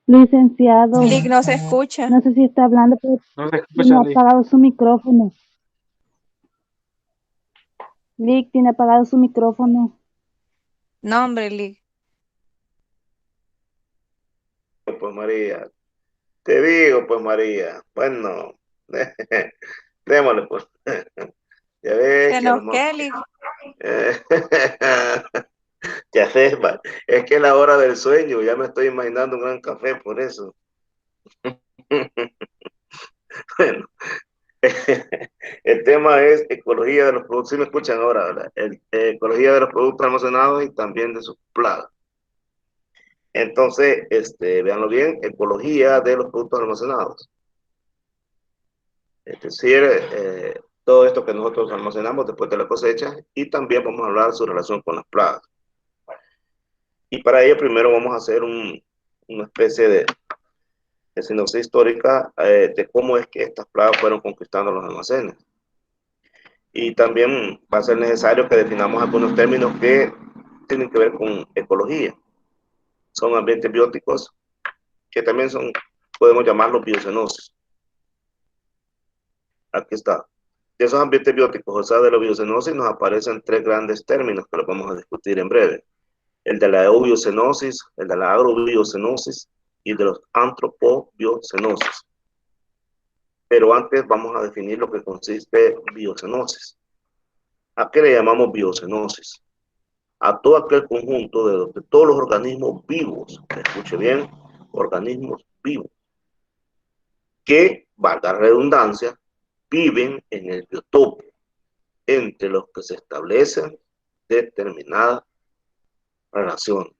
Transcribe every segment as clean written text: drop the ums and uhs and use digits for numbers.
Licenciado, Lick no se escucha. no sé si está hablando, pero No se tiene escucha, Lick. apagado su micrófono. Lick tiene apagado su micrófono. No, hombre, Lick. Pues María, te digo, pues María, bueno, démosle pues. Ya ves ¿Se que a lo nos mejor... qué, Lick? Ya ves, es que es la hora del sueño, ya me estoy imaginando un gran café por eso. Bueno, el tema es ecología de los productos, si me escuchan ahora, ¿verdad? Ecología de los productos almacenados y también de sus plagas. Entonces, véanlo bien, ecología de los productos almacenados. Es decir, todo esto que nosotros almacenamos después de la cosecha, y también vamos a hablar de su relación con las plagas. Y para ello primero vamos a hacer una especie de sinopsis histórica de cómo es que estas plagas fueron conquistando los almacenes. Y también va a ser necesario que definamos algunos términos que tienen que ver con ecología. Son ambientes bióticos, que también son, podemos llamarlos biocenosis. Aquí está. De esos ambientes bióticos, o sea, de la biocenosis, nos aparecen tres grandes términos que los vamos a discutir en breve. El de la eubiocenosis, el de la agrobiocenosis y de los antropobiocenosis. Pero antes vamos a definir lo que consiste biocenosis. ¿A qué le llamamos biocenosis? A todo aquel conjunto de todos los organismos vivos, escuche bien, organismos vivos, que, valga la redundancia, viven en el biotopo, entre los que se establecen determinadas relaciones.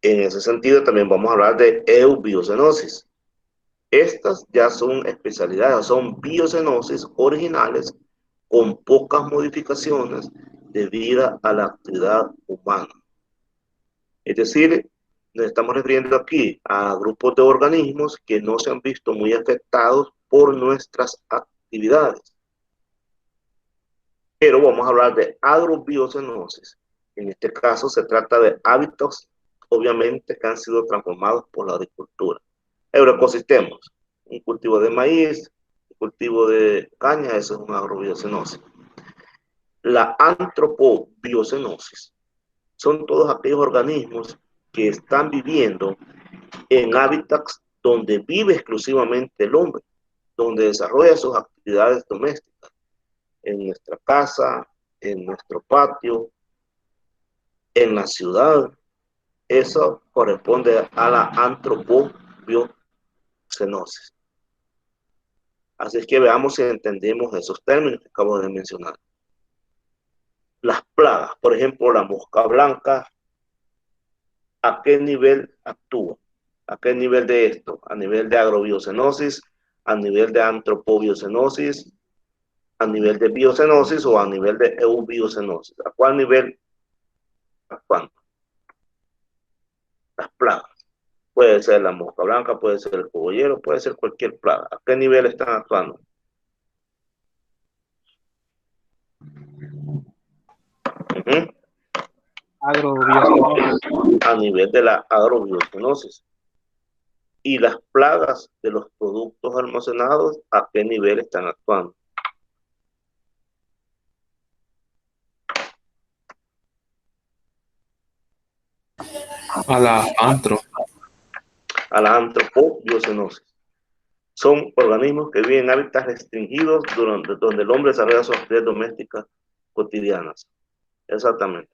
En ese sentido también vamos a hablar de eubiocenosis. Estas ya son especialidades, son biocenosis originales con pocas modificaciones debido a la actividad humana. Es decir, nos estamos refiriendo aquí a grupos de organismos que no se han visto muy afectados por nuestras actividades. Pero vamos a hablar de agrobiocenosis. En este caso se trata de hábitats, obviamente, que han sido transformados por la agricultura. Agroecosistemas, un cultivo de maíz, un cultivo de caña, eso es una agrobiocenosis. La antropobiocenosis son todos aquellos organismos que están viviendo en hábitats donde vive exclusivamente el hombre, donde desarrolla sus actividades domésticas, en nuestra casa, en nuestro patio, en la ciudad. Eso corresponde a la antropobiocenosis. Así es que veamos si entendemos esos términos que acabo de mencionar. Las plagas, por ejemplo, la mosca blanca, ¿a qué nivel actúa? ¿A qué nivel de esto? ¿A nivel de agrobiocenosis? ¿A nivel de antropobiocenosis? ¿A nivel de biocenosis o a nivel de eubiocenosis? ¿A cuál nivel actúan las plagas? Puede ser la mosca blanca, puede ser el cogollero, puede ser cualquier plaga. ¿A qué nivel están actuando? Ujú. Agrobiocenosis. A nivel de la agrobiocenosis. Y las plagas de los productos almacenados, ¿a qué nivel están actuando? A la antro. A la antropobiocenosis. Son organismos que viven en hábitats restringidos donde el hombre desarrolla sus actividades domésticas cotidianas. Exactamente.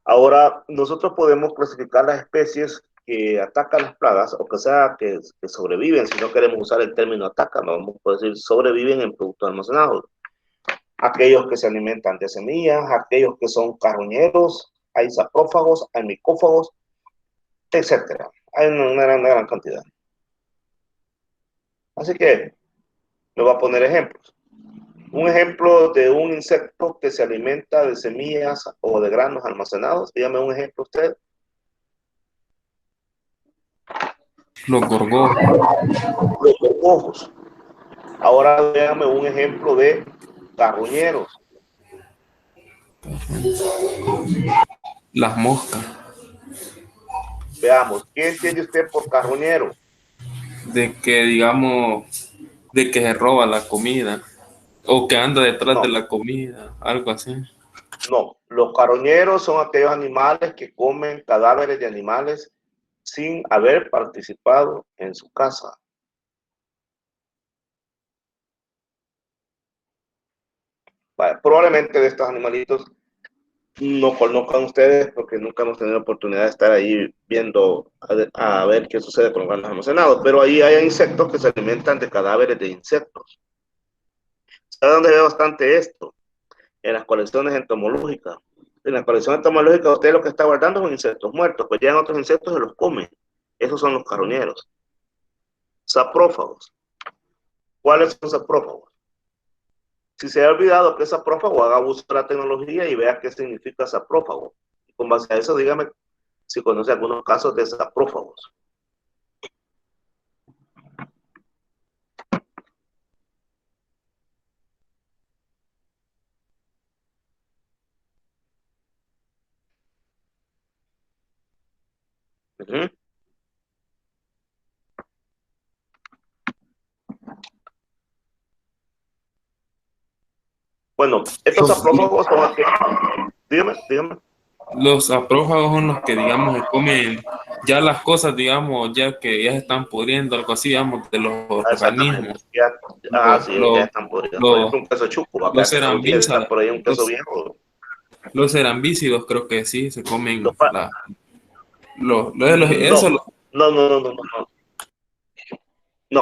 Ahora, nosotros podemos clasificar las especies que atacan las plagas, o que sea, que sobreviven, si no queremos usar el término atacan, no vamos a decir sobreviven en productos almacenados. Aquellos que se alimentan de semillas, aquellos que son carroñeros, hay saprófagos, hay micófagos, etcétera. Hay una gran cantidad. Así que me voy a poner ejemplos. Un ejemplo de un insecto que se alimenta de semillas o de granos almacenados. Dígame un ejemplo usted. Los gorgojos. Los gorgojos. Ahora dígame un ejemplo de carroñeros. Las moscas. Veamos, ¿qué entiende usted por carroñero? De que, digamos, de que se roba la comida. O que anda detrás de No, la comida. Algo así. no. Los carroñeros son aquellos animales que comen cadáveres de animales sin haber participado en su caza. Vale, probablemente de estos animalitos no conozcan ustedes porque nunca hemos tenido la oportunidad de estar ahí viendo a ver qué sucede con los granos almacenados, pero ahí hay insectos que se alimentan de cadáveres de insectos. ¿Sabe dónde ve bastante esto? En las colecciones entomológicas. En la colección entomológica usted lo que está guardando son insectos muertos, pues ya en otros insectos se los comen. Esos son los carroñeros. Saprófagos. ¿Cuáles son saprófagos? Si se ha olvidado que es saprófago, haga uso de la tecnología y vea qué significa saprófago. Y con base a eso, dígame si conoce algunos casos de saprófagos. Uh-huh. Bueno, estos saprófagos son aquellos. Dígame. Los saprófagos son los que, digamos, se comen ya las cosas, digamos, ya que ya se están pudriendo, algo así, digamos, de los organismos. Ya, sí, ya están podridos. Por ejemplo, un queso chuco, acá los que todavía está por ahí un queso los, viejo. los cerambícidos creo que sí, se comen No.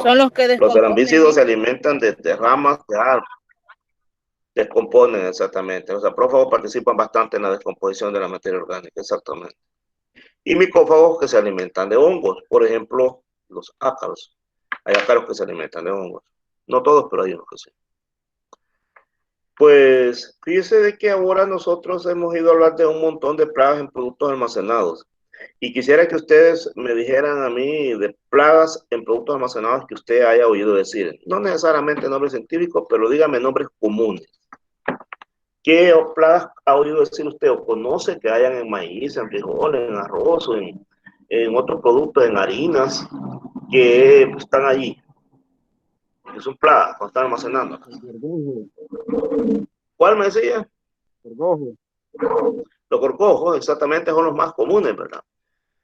Son los que Los descomponen. cerambícidos se alimentan de ramas de árboles. Descomponen, exactamente. Los saprófagos participan bastante en la descomposición de la materia orgánica, exactamente. Y micófagos que se alimentan de hongos, por ejemplo, los ácaros. Hay ácaros que se alimentan de hongos. No todos, pero hay unos que sí. Pues fíjese de que ahora nosotros hemos ido a hablar de un montón de plagas en productos almacenados. Y quisiera que ustedes me dijeran a mí de plagas en productos almacenados que usted haya oído decir. No necesariamente nombres científicos, pero dígame nombres comunes. ¿Qué plagas ha oído decir usted o conoce que hayan en maíz, en frijoles, en arroz o en otros productos, en harinas, que están allí? Que son plagas, cuando están almacenando. ¿Cuál me decía? Gorgojo. Los gorgojos, exactamente, son los más comunes, ¿verdad?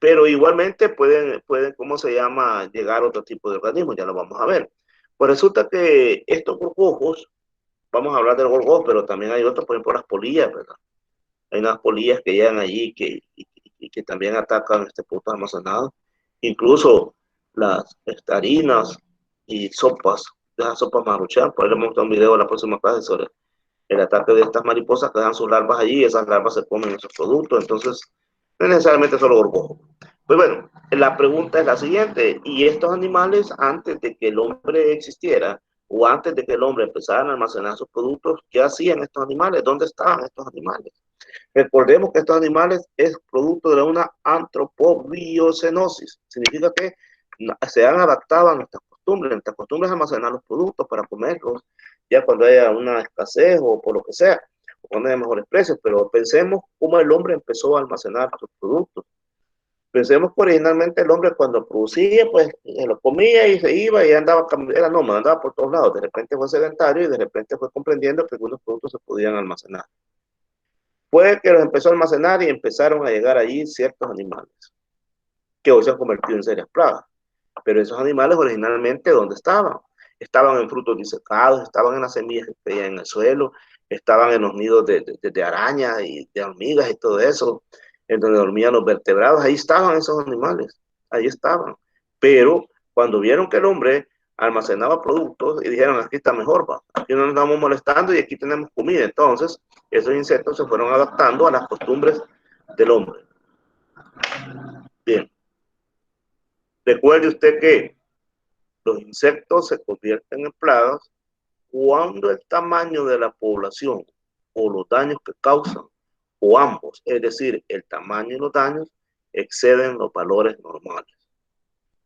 Pero igualmente pueden, ¿cómo se llama?, llegar a otro tipo de organismos, ya lo vamos a ver. Pues resulta que estos gorgojos, vamos a hablar del gorgojo, pero también hay otros, por ejemplo, las polillas, ¿verdad? Hay unas polillas que llegan allí y que también atacan productos almacenados. Incluso las harinas y sopas, de las sopas maruchan, por ahí les mostrar un video en la próxima clase sobre el ataque de estas mariposas que dejan sus larvas allí, y esas larvas se comen esos productos, entonces no es necesariamente solo gorgojo. Pues bueno, la pregunta es la siguiente, ¿y estos animales antes de que el hombre existiera, o antes de que el hombre empezara a almacenar sus productos, ¿qué hacían estos animales? ¿Dónde estaban estos animales? Recordemos que estos animales es producto de una antropobiocenosis. Significa que se han adaptado a nuestras costumbres. Nuestras costumbres es almacenar los productos para comerlos, ya cuando haya una escasez o por lo que sea, o cuando haya mejores precios. Pero pensemos cómo el hombre empezó a almacenar sus productos. Pensemos que originalmente el hombre cuando producía, pues lo comía y se iba y andaba, era nómada, andaba por todos lados. De repente fue sedentario y de repente fue comprendiendo que algunos productos se podían almacenar. Fue que los empezó a almacenar y empezaron a llegar allí ciertos animales que hoy se han convertido en serias plagas. Pero esos animales originalmente, ¿dónde estaban? Estaban en frutos disecados, estaban en las semillas que caían en el suelo, estaban en los nidos de arañas y de hormigas y todo eso, en donde dormían los vertebrados. Ahí estaban esos animales, ahí estaban. Pero cuando vieron que el hombre almacenaba productos y dijeron, aquí está mejor, va. Aquí no nos estamos molestando y aquí tenemos comida. Entonces, esos insectos se fueron adaptando a las costumbres del hombre. Bien. Recuerde usted que los insectos se convierten en plagas cuando el tamaño de la población o los daños que causan, o ambos, es decir, el tamaño y los daños, exceden los valores normales.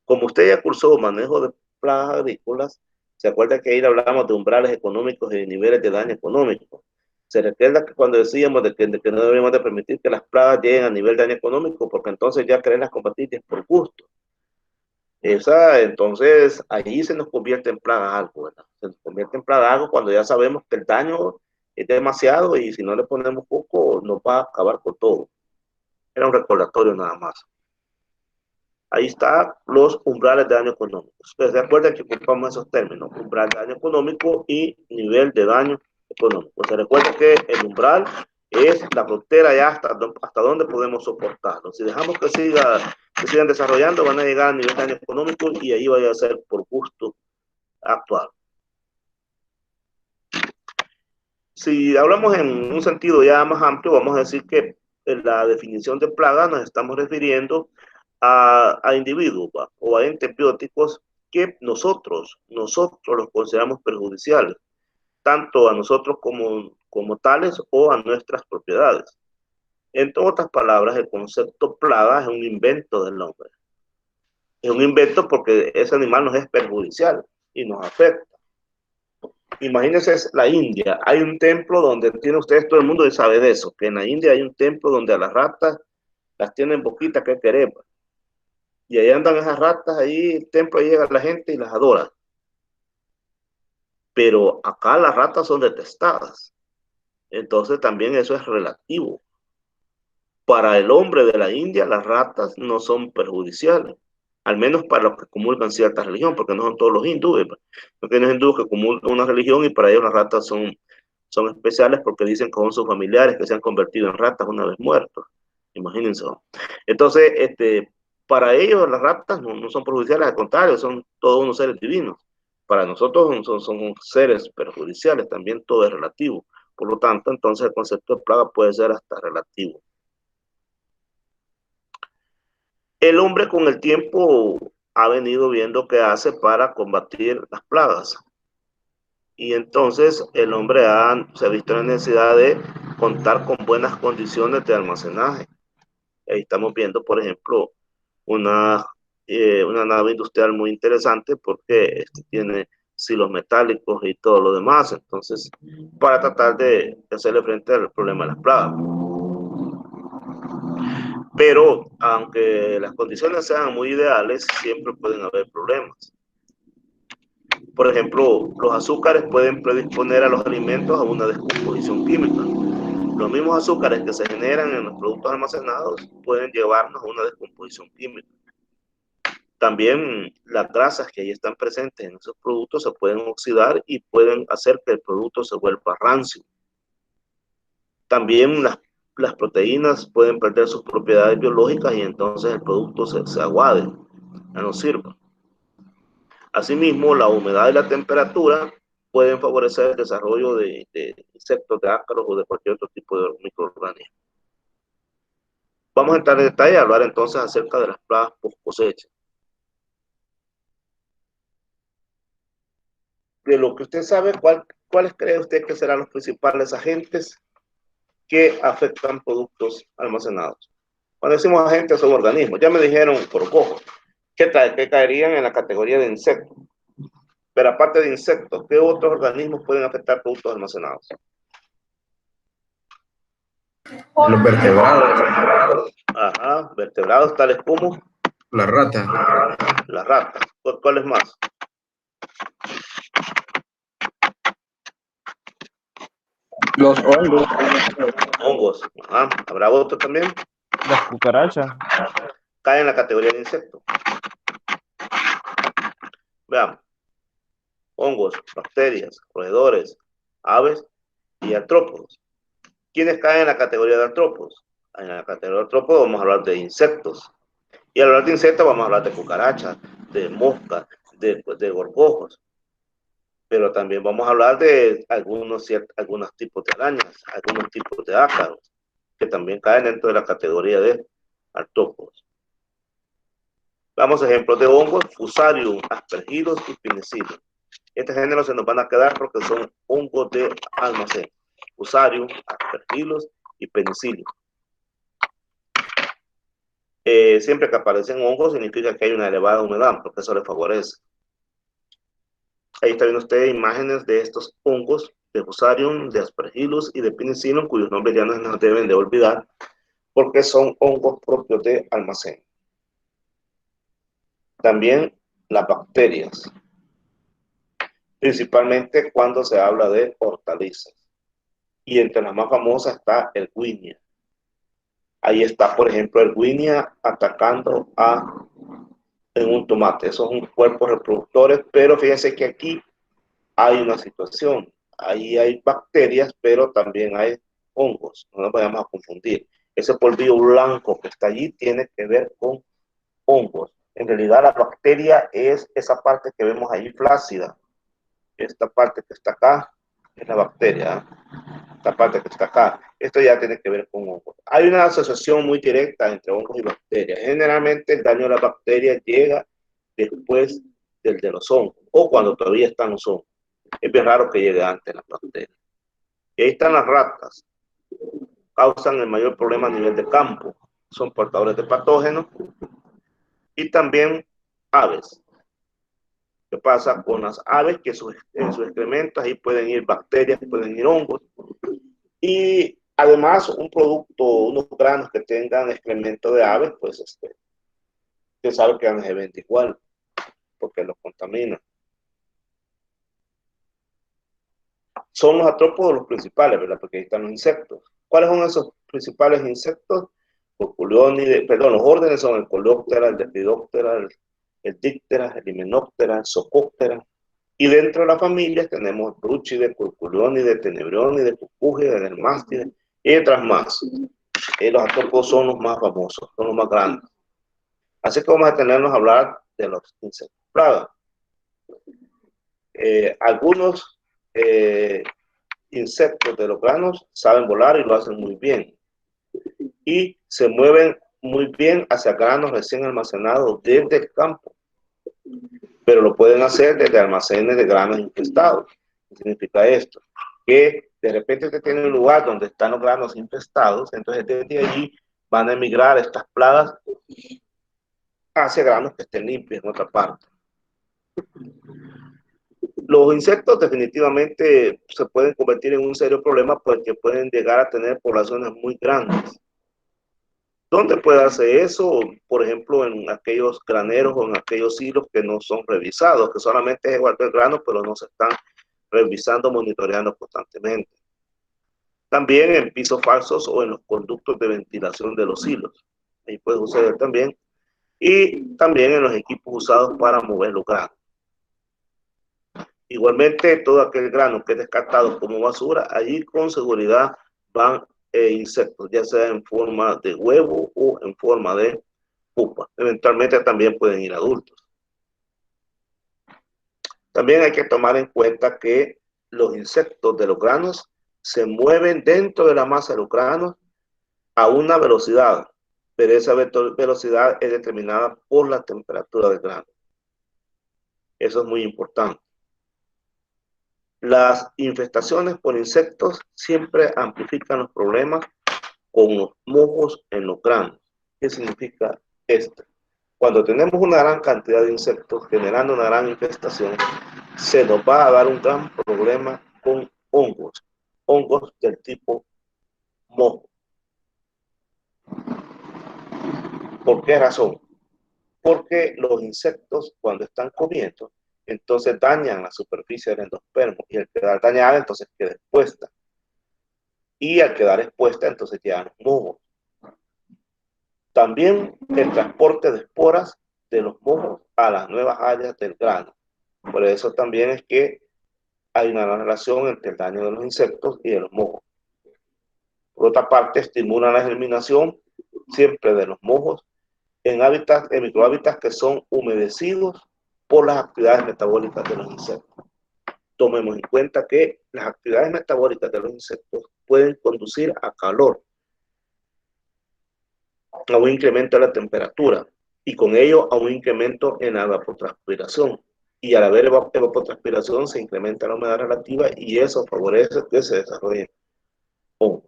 Como usted ya cursó manejo de plagas agrícolas, se acuerda que ahí hablamos de umbrales económicos y de niveles de daño económico. Se recuerda que cuando decíamos de que no debemos de permitir que las plagas lleguen a nivel de daño económico, porque entonces ya quererlas combatir es por gusto. Entonces, ahí se nos convierte en plaga algo, ¿verdad? Se nos convierte en plaga algo cuando ya sabemos que el daño es demasiado y si no le ponemos poco, nos va a acabar con todo. Era un recordatorio nada más. Ahí están los umbrales de daño económico. Ustedes se acuerdan que ocupamos esos términos, umbral de daño económico y nivel de daño económico. Se recuerda que el umbral es la frontera ya hasta donde podemos soportarlo. Si dejamos que sigan desarrollando, van a llegar a nivel de daño económico y ahí va a ser por gusto actual. Si hablamos en un sentido ya más amplio, vamos a decir que en la definición de plaga nos estamos refiriendo a individuos o a entes bióticos que nosotros los consideramos perjudiciales, tanto a nosotros como tales o a nuestras propiedades. En otras palabras, el concepto plaga es un invento del hombre. Es un invento porque ese animal nos es perjudicial y nos afecta. Imagínense la India. Hay un templo donde tiene ustedes, todo el mundo sabe de eso, que en la India hay un templo donde a las ratas las tienen boquita que queremos. Y ahí andan esas ratas, ahí el templo, ahí llega la gente y las adora. Pero acá las ratas son detestadas. Entonces también eso es relativo. Para el hombre de la India, las ratas no son perjudiciales. Al menos para los que comulgan cierta religión, porque no son todos los hindúes. Porque hay unos hindúes que comulgan una religión y para ellos las ratas son especiales porque dicen que son sus familiares que se han convertido en ratas una vez muertos. Imagínense. Entonces, para ellos las ratas no son perjudiciales, al contrario, son todos unos seres divinos. Para nosotros son seres perjudiciales, también todo es relativo. Por lo tanto, entonces el concepto de plaga puede ser hasta relativo. El hombre con el tiempo ha venido viendo qué hace para combatir las plagas. Y entonces el hombre se ha visto en la necesidad de contar con buenas condiciones de almacenaje. Ahí estamos viendo, por ejemplo, una nave industrial muy interesante porque tiene silos metálicos y todo lo demás. Entonces, para tratar de hacerle frente al problema de las plagas. Pero, aunque las condiciones sean muy ideales, siempre pueden haber problemas. Por ejemplo, los azúcares pueden predisponer a los alimentos a una descomposición química. Los mismos azúcares que se generan en los productos almacenados pueden llevarnos a una descomposición química. También las grasas que ahí están presentes en esos productos se pueden oxidar y pueden hacer que el producto se vuelva rancio. También las proteínas pueden perder sus propiedades biológicas y entonces el producto se aguade, ya no sirva. Asimismo, la humedad y la temperatura pueden favorecer el desarrollo de insectos, de ácaros o de cualquier otro tipo de microorganismo. Vamos a entrar en detalle a hablar entonces acerca de las plagas post cosecha. de lo que usted sabe, ¿cuáles cree usted que serán los principales agentes que afectan productos almacenados? Cuando decimos agentes son organismos. Ya me dijeron por cojo que caerían en la categoría de insectos. Pero aparte de insectos, ¿qué otros organismos pueden afectar productos almacenados? Los vertebrados. Ajá, vertebrados tales como La rata. las ratas. ¿Cuáles más? Los hongos, Hongos. Ajá. ¿Habrá otro también? las cucarachas, Caen en la categoría de insectos. Veamos. Hongos, bacterias, roedores, aves y artrópodos. ¿Quiénes caen en la categoría de artrópodos? En la categoría de artrópodos vamos a hablar de insectos. Y al hablar de insectos vamos a hablar de cucarachas, de moscas, de gorgojos. Pero también vamos a hablar de algunos tipos de arañas, algunos tipos de ácaros, que también caen dentro de la categoría de artrópodos. Damos ejemplos de hongos: Fusarium, Aspergillus y Penicillium. Este género se nos van a quedar porque son hongos de almacén. Fusarium, Aspergillus y Penicillium. Siempre que aparecen hongos significa que hay una elevada humedad, porque eso les favorece. Ahí está viendo usted imágenes de estos hongos de Fusarium, de Aspergillus y de Penicillium, cuyos nombres ya no nos deben de olvidar, porque son hongos propios de almacén. También las bacterias, principalmente cuando se habla de hortalizas. Y entre las más famosas está el Erwinia. Ahí está, por ejemplo, el Erwinia atacando en un tomate. Esos son cuerpos reproductores, pero fíjense que aquí hay una situación. Ahí hay bacterias, pero también hay hongos. No nos vayamos a confundir. Ese polvillo blanco que está allí tiene que ver con hongos. En realidad la bacteria es esa parte que vemos ahí flácida. Esta parte que está acá es la bacteria. Esta parte que está acá. Esto ya tiene que ver con hongos. Hay una asociación muy directa entre hongos y bacterias. Generalmente el daño de las bacterias llega después del de los hongos o cuando todavía están los hongos. Es bien raro que llegue antes las bacterias. Y ahí están las ratas. Causan el mayor problema a nivel de campo. Son portadores de patógenos. Y también aves. ¿Qué pasa con las aves? Que en sus excrementos ahí pueden ir bacterias, pueden ir hongos. Y además un producto, unos granos que tengan excremento de aves, pues usted sabe que van a evento igual, porque los contamina. Son los artrópodos los principales, ¿verdad? Porque ahí están los insectos. ¿Cuáles son esos principales insectos? Los órdenes son el Coleóptera, el Lepidóptera, el Díptera, el Hymenoptera, el Zocóptera. Y dentro de las familias tenemos Brúchide, Curculiónide, Tenebriónide, Cucúgide, Dermástide y otras más. Los artrópodos son los más famosos, son los más grandes. Así que vamos a tenernos a hablar de los insectos plaga. Algunos insectos de los granos saben volar y lo hacen muy bien. Y se mueven muy bien hacia granos recién almacenados desde el campo. Pero lo pueden hacer desde almacenes de granos infestados. ¿Qué significa esto? Que de repente usted tiene un lugar donde están los granos infestados, entonces desde allí van a emigrar estas plagas hacia granos que estén limpios en otra parte. Los insectos definitivamente se pueden convertir en un serio problema porque pueden llegar a tener poblaciones muy grandes. ¿Dónde puede hacer eso? Por ejemplo, en aquellos graneros o en aquellos hilos que no son revisados, que solamente es guardar el grano, pero no se están revisando, monitoreando constantemente. También en pisos falsos o en los conductos de ventilación de los hilos. Ahí puede suceder también. Y también en los equipos usados para mover los granos. Igualmente, todo aquel grano que es descartado como basura, allí con seguridad van insectos, ya sea en forma de huevo o en forma de pupa. Eventualmente también pueden ir adultos. También hay que tomar en cuenta que los insectos de los granos se mueven dentro de la masa de los granos a una velocidad, pero esa velocidad es determinada por la temperatura del grano. Eso es muy importante. Las infestaciones por insectos siempre amplifican los problemas con los mojos en los granos. ¿Qué significa esto? Cuando tenemos una gran cantidad de insectos generando una gran infestación, se nos va a dar un gran problema con hongos del tipo mojo. ¿Por qué razón? Porque los insectos, cuando están comiendo, entonces dañan la superficie del endospermo, y al quedar dañada, entonces queda expuesta. Y al quedar expuesta, entonces llegan los mojos. También el transporte de esporas de los mojos a las nuevas áreas del grano. Por eso también es que hay una gran relación entre el daño de los insectos y de los mojos. Por otra parte, estimulan la germinación siempre de los mojos en microhábitats que son humedecidos por las actividades metabólicas de los insectos. Tomemos en cuenta que las actividades metabólicas de los insectos pueden conducir a calor, a un incremento de la temperatura y con ello a un incremento en la evapotranspiración. Y al haber evapotranspiración se incrementa la humedad relativa y eso favorece que se desarrollen hongos.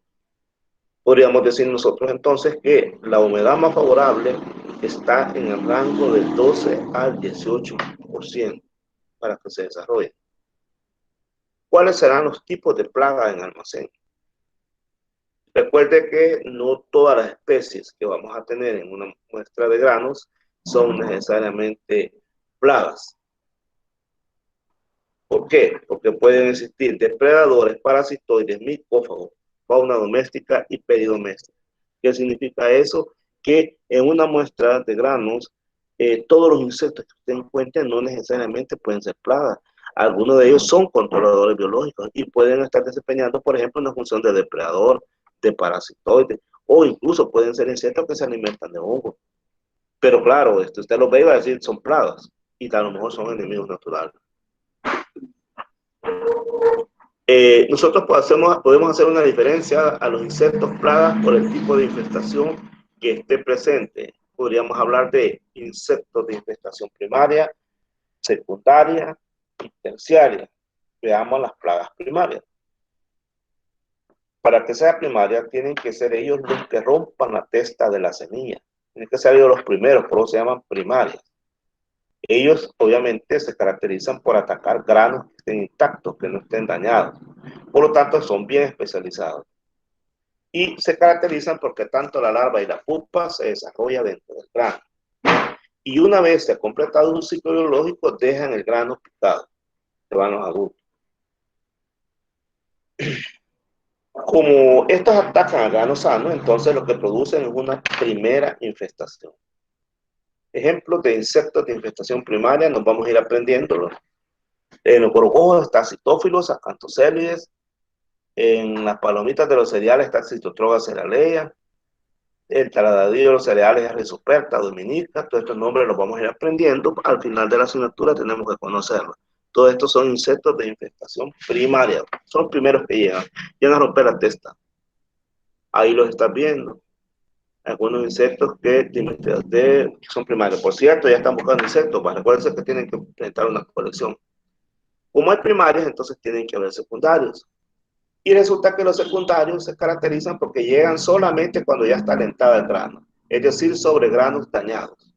Podríamos decir nosotros entonces que la humedad más favorable está en el rango del 12 al 18% para que se desarrolle. ¿Cuáles serán los tipos de plagas en almacén? Recuerde que no todas las especies que vamos a tener en una muestra de granos son necesariamente plagas. ¿Por qué? Porque pueden existir depredadores, parasitoides, micófagos, fauna doméstica y peridoméstica. ¿Qué significa eso? Que en una muestra de granos, todos los insectos que usted encuentre no necesariamente pueden ser plagas. Algunos de ellos son controladores biológicos y pueden estar desempeñando, por ejemplo, una función de depredador, de parasitoide, o incluso pueden ser insectos que se alimentan de hongos. Pero claro, usted los ve y va a decir son plagas, y a lo mejor son enemigos naturales. Nosotros podemos hacer una diferencia a los insectos plagas por el tipo de infestación que esté presente. Podríamos hablar de insectos de infestación primaria, secundaria y terciaria. Veamos las plagas primarias. Para que sea primaria, tienen que ser ellos los que rompan la testa de la semilla. Tienen que ser ellos los primeros, por eso se llaman primarias. Ellos, obviamente, se caracterizan por atacar granos que estén intactos, que no estén dañados. Por lo tanto, son bien especializados. Y se caracterizan porque tanto la larva y la pupa se desarrolla dentro del grano. Y una vez se ha completado un ciclo biológico, dejan el grano picado. Se van los adultos. Como estos atacan al grano sano, entonces lo que producen es una primera infestación. Ejemplos de insectos de infestación primaria, nos vamos a ir aprendiéndolos. En los gorgojos está Citófilos, Acanthocercides. En las palomitas de los cereales está Citotroga cerealea. El taladradillo de los cereales es Rhizoperta dominica. Todos estos nombres los vamos a ir aprendiendo. Al final de la asignatura tenemos que conocerlos. Todos estos son insectos de infestación primaria. Son los primeros que llegan a romper la testa. Ahí los estás viendo. Algunos insectos que son primarios. Por cierto, ya están buscando insectos. Pues recuerden que tienen que presentar una colección. Como hay primarios, entonces tienen que haber secundarios. Y resulta que los secundarios se caracterizan porque llegan solamente cuando ya está alentada el grano. Es decir, sobre granos dañados.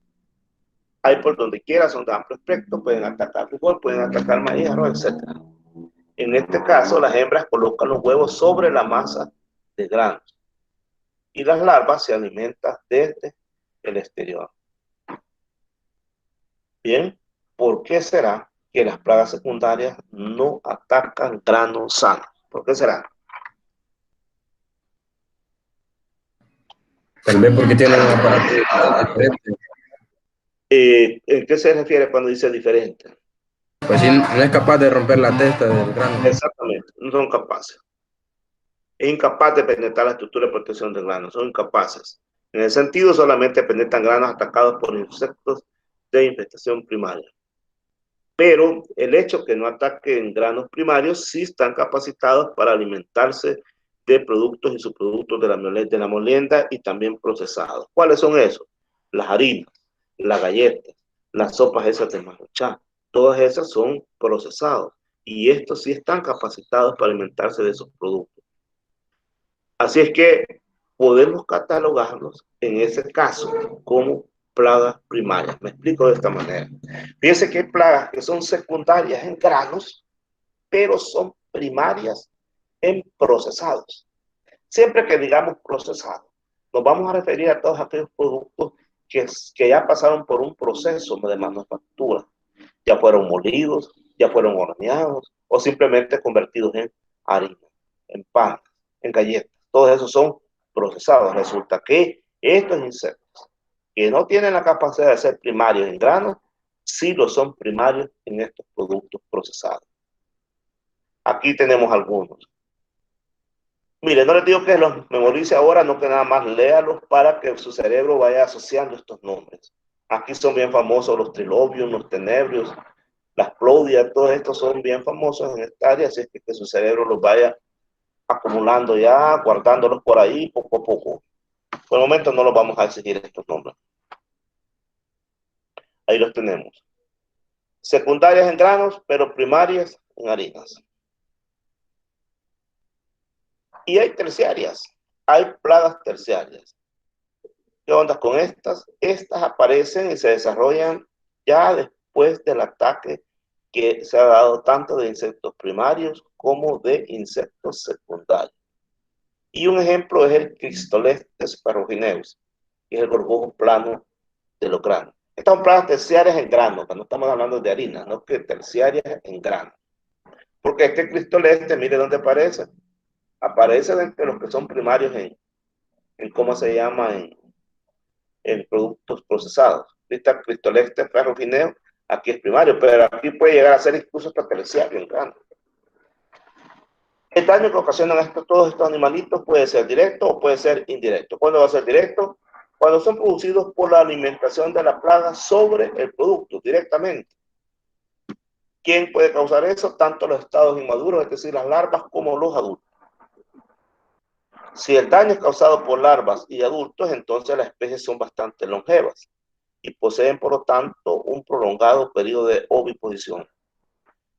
Hay por donde quiera, son de amplio espectro, pueden atacar frijol, pueden atacar maíz, arroz, etc. En este caso, las hembras colocan los huevos sobre la masa de granos y las larvas se alimentan desde el exterior. Bien, ¿por qué será que las plagas secundarias no atacan granos sanos? ¿Por qué será? Tal vez porque tienen un aparato diferente. ¿En qué se refiere cuando dice diferente? Pues si no es capaz de romper la testa del grano. Exactamente, no son capaces. Es incapaz de penetrar la estructura de protección del grano, son incapaces. En el sentido, solamente penetran granos atacados por insectos de infestación primaria. Pero el hecho que no ataquen granos primarios, sí están capacitados para alimentarse de productos y subproductos de la molienda y también procesados. ¿Cuáles son esos? Las harinas, las galletas, las sopas esas de maruchá. Todas esas son procesados y estos sí están capacitados para alimentarse de esos productos. Así es que podemos catalogarlos en ese caso como plagas primarias. Me explico de esta manera. Fíjense que hay plagas que son secundarias en granos, pero son primarias en procesados. Siempre que digamos procesados, nos vamos a referir a todos aquellos productos que ya pasaron por un proceso de manufactura, ya fueron molidos, ya fueron horneados o simplemente convertidos en harina, en pan, en galletas. Todos esos son procesados. Resulta que estos insectos que no tienen la capacidad de ser primarios en granos, sí lo son primarios en estos productos procesados. Aquí tenemos algunos. Mire, no les digo que los memorice ahora, no que nada más léalos para que su cerebro vaya asociando estos nombres. Aquí son bien famosos los trilobios, los tenebrios, las plodias, todos estos son bien famosos en esta área, así es que su cerebro los vaya acumulando ya, guardándolos por ahí poco a poco. Por el momento no los vamos a exigir estos nombres. Ahí los tenemos. Secundarias en granos, pero primarias en harinas. Y hay terciarias, hay plagas terciarias. ¿Qué onda con estas? Estas aparecen y se desarrollan ya después del ataque que se ha dado tanto de insectos primarios como de insectos secundarios. Y un ejemplo es el Cristolestes ferrugineus, que es el gorgojo plano de los granos. Estas son plagas terciarias en grano, no estamos hablando de harina, no que terciarias en grano. Porque este Cristolestes, mire dónde aparece. Aparece entre los que son primarios en ¿cómo se llama? En productos procesados. Esta Cristolestes ferrugineus, aquí es primario, pero aquí puede llegar a ser incluso hasta terciario en grano. El daño que ocasionan todos estos animalitos puede ser directo o puede ser indirecto. ¿Cuándo va a ser directo? Cuando son producidos por la alimentación de la plaga sobre el producto directamente. ¿Quién puede causar eso? Tanto los estados inmaduros, es decir, las larvas, como los adultos. Si el daño es causado por larvas y adultos, entonces las especies son bastante longevas y poseen, por lo tanto, un prolongado periodo de oviposición.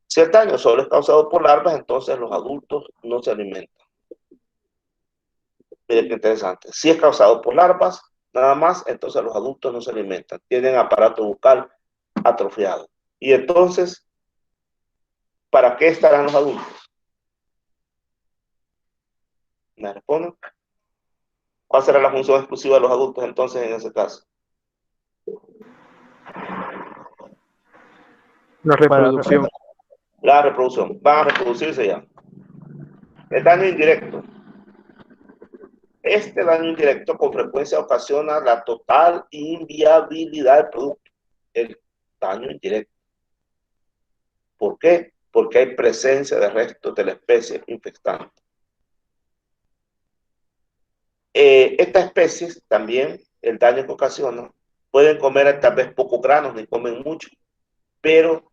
Si el daño solo es causado por larvas, entonces los adultos no se alimentan. Miren qué interesante. Si es causado por larvas, nada más, entonces los adultos no se alimentan. Tienen aparato bucal atrofiado. Y entonces, ¿para qué estarán los adultos? ¿Me responden? ¿Cuál será la función exclusiva de los adultos entonces en ese caso? La reproducción. La reproducción. Van a reproducirse ya. El daño indirecto. Este daño indirecto con frecuencia ocasiona la total inviabilidad del producto. El daño indirecto. ¿Por qué? Porque hay presencia de restos de la especie infectante. Estas especies también, el daño que ocasionan, pueden comer tal vez pocos granos, ni comen mucho, pero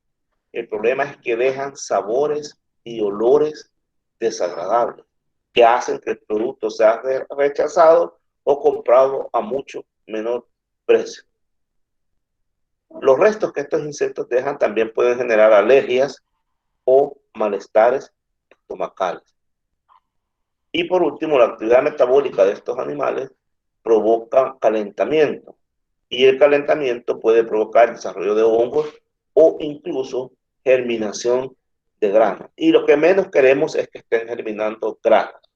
el problema es que dejan sabores y olores desagradables que hacen que el producto sea rechazado o comprado a mucho menor precio. Los restos que estos insectos dejan también pueden generar alergias o malestares estomacales. Y por último, la actividad metabólica de estos animales provoca calentamiento. Y el calentamiento puede provocar el desarrollo de hongos o incluso germinación de granos. Y lo que menos queremos es que estén germinando granos,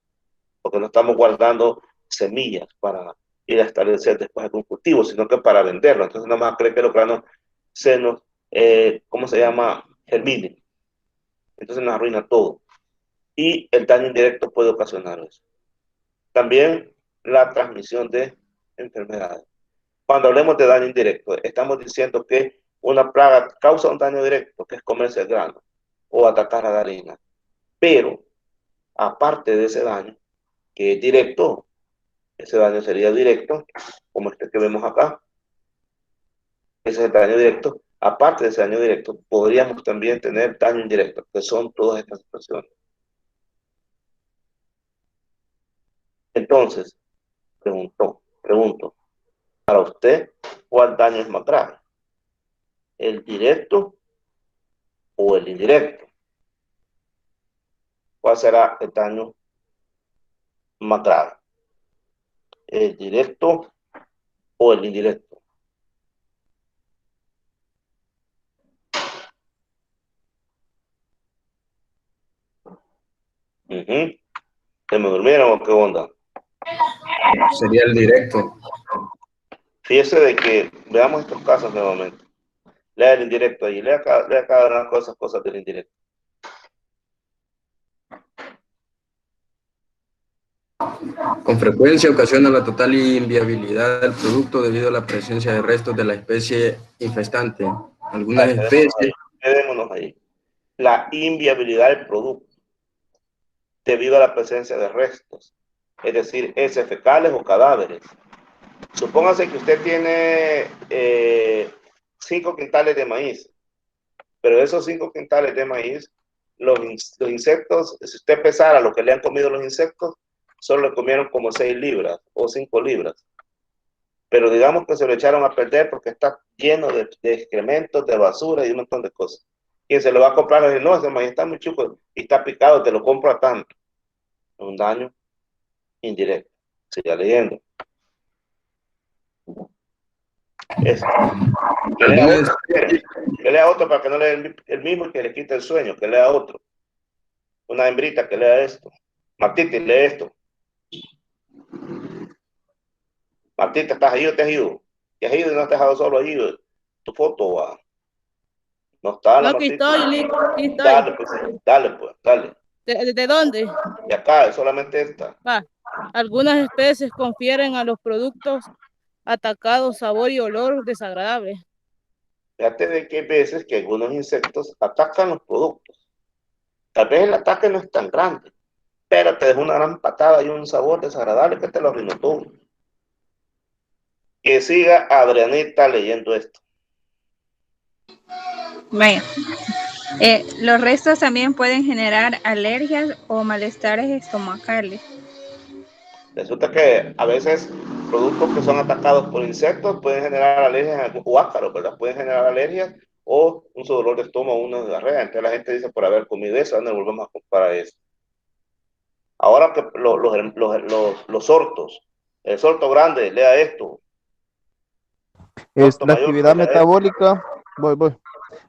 porque no estamos guardando semillas para ir a establecer después algún cultivo, sino que para venderlo. Entonces nada más cree que los granos se nos, ¿cómo se llama? Germinen. Entonces nos arruina todo. Y el daño indirecto puede ocasionar eso. También la transmisión de enfermedades. Cuando hablemos de daño indirecto, estamos diciendo que una plaga causa un daño directo, que es comerse el grano o atacar a la harina. Pero, aparte de ese daño, que es directo, ese daño sería directo, como este que vemos acá. Ese es el daño directo. Aparte de ese daño directo, podríamos también tener daño indirecto, que son todas estas situaciones. Entonces, pregunto, para usted, ¿cuál daño es más grave? ¿El directo o el indirecto? ¿Cuál será el daño más grave? ¿El directo o el indirecto? ¿Se me durmieron o qué onda? Sería el directo. Fíjese de que veamos estos casos nuevamente. Lea el indirecto ahí, lea cada una de esas cosas del indirecto. Con frecuencia ocasiona la total inviabilidad del producto debido a la presencia de restos de la especie infestante. Algunas especies... Quedémonos ahí. La inviabilidad del producto debido a la presencia de restos, es decir, heces fecales o cadáveres. Supóngase que usted tiene 5 quintales de maíz, pero esos 5 quintales de maíz, los insectos, si usted pesara lo que le han comido los insectos, solo le comieron como 6 libras o 5 libras. Pero digamos que se lo echaron a perder porque está lleno de excrementos, de basura y un montón de cosas. ¿Quién se lo va a comprar? Le dice, no, ese maíz está muy chuco y está picado, te lo compro a tanto. Un daño indirecto. Siga leyendo. Que lea otro para que no lea el mismo y que le quite el sueño. Que lea otro. Una hembrita que lea esto. Martita, lee esto. Martita, ¿estás ahí o te has ido? ¿Te has ido y no te has dejado solo ahí? Tu foto va. No está la Martita. Aquí estoy. Dale pues. ¿De dónde? De acá, es solamente esta. Algunas especies confieren a los productos atacados sabor y olor desagradable. Fíjate de que hay veces que algunos insectos atacan los productos. Tal vez el ataque no es tan grande, pero te deja una gran patada y un sabor desagradable que te lo arruinó todo. Que siga Adrianita leyendo esto. Vaya. Los restos también pueden generar alergias o malestares estomacales. Resulta que a veces productos que son atacados por insectos pueden generar alergias o ácaros, ¿verdad? Pueden generar alergias o un dolor de estómago o una diarrea. Entonces la gente dice, por haber comido eso, no volvemos a comprar eso. Ahora que los sortos, el sorto grande, lea esto. Es la actividad metabólica,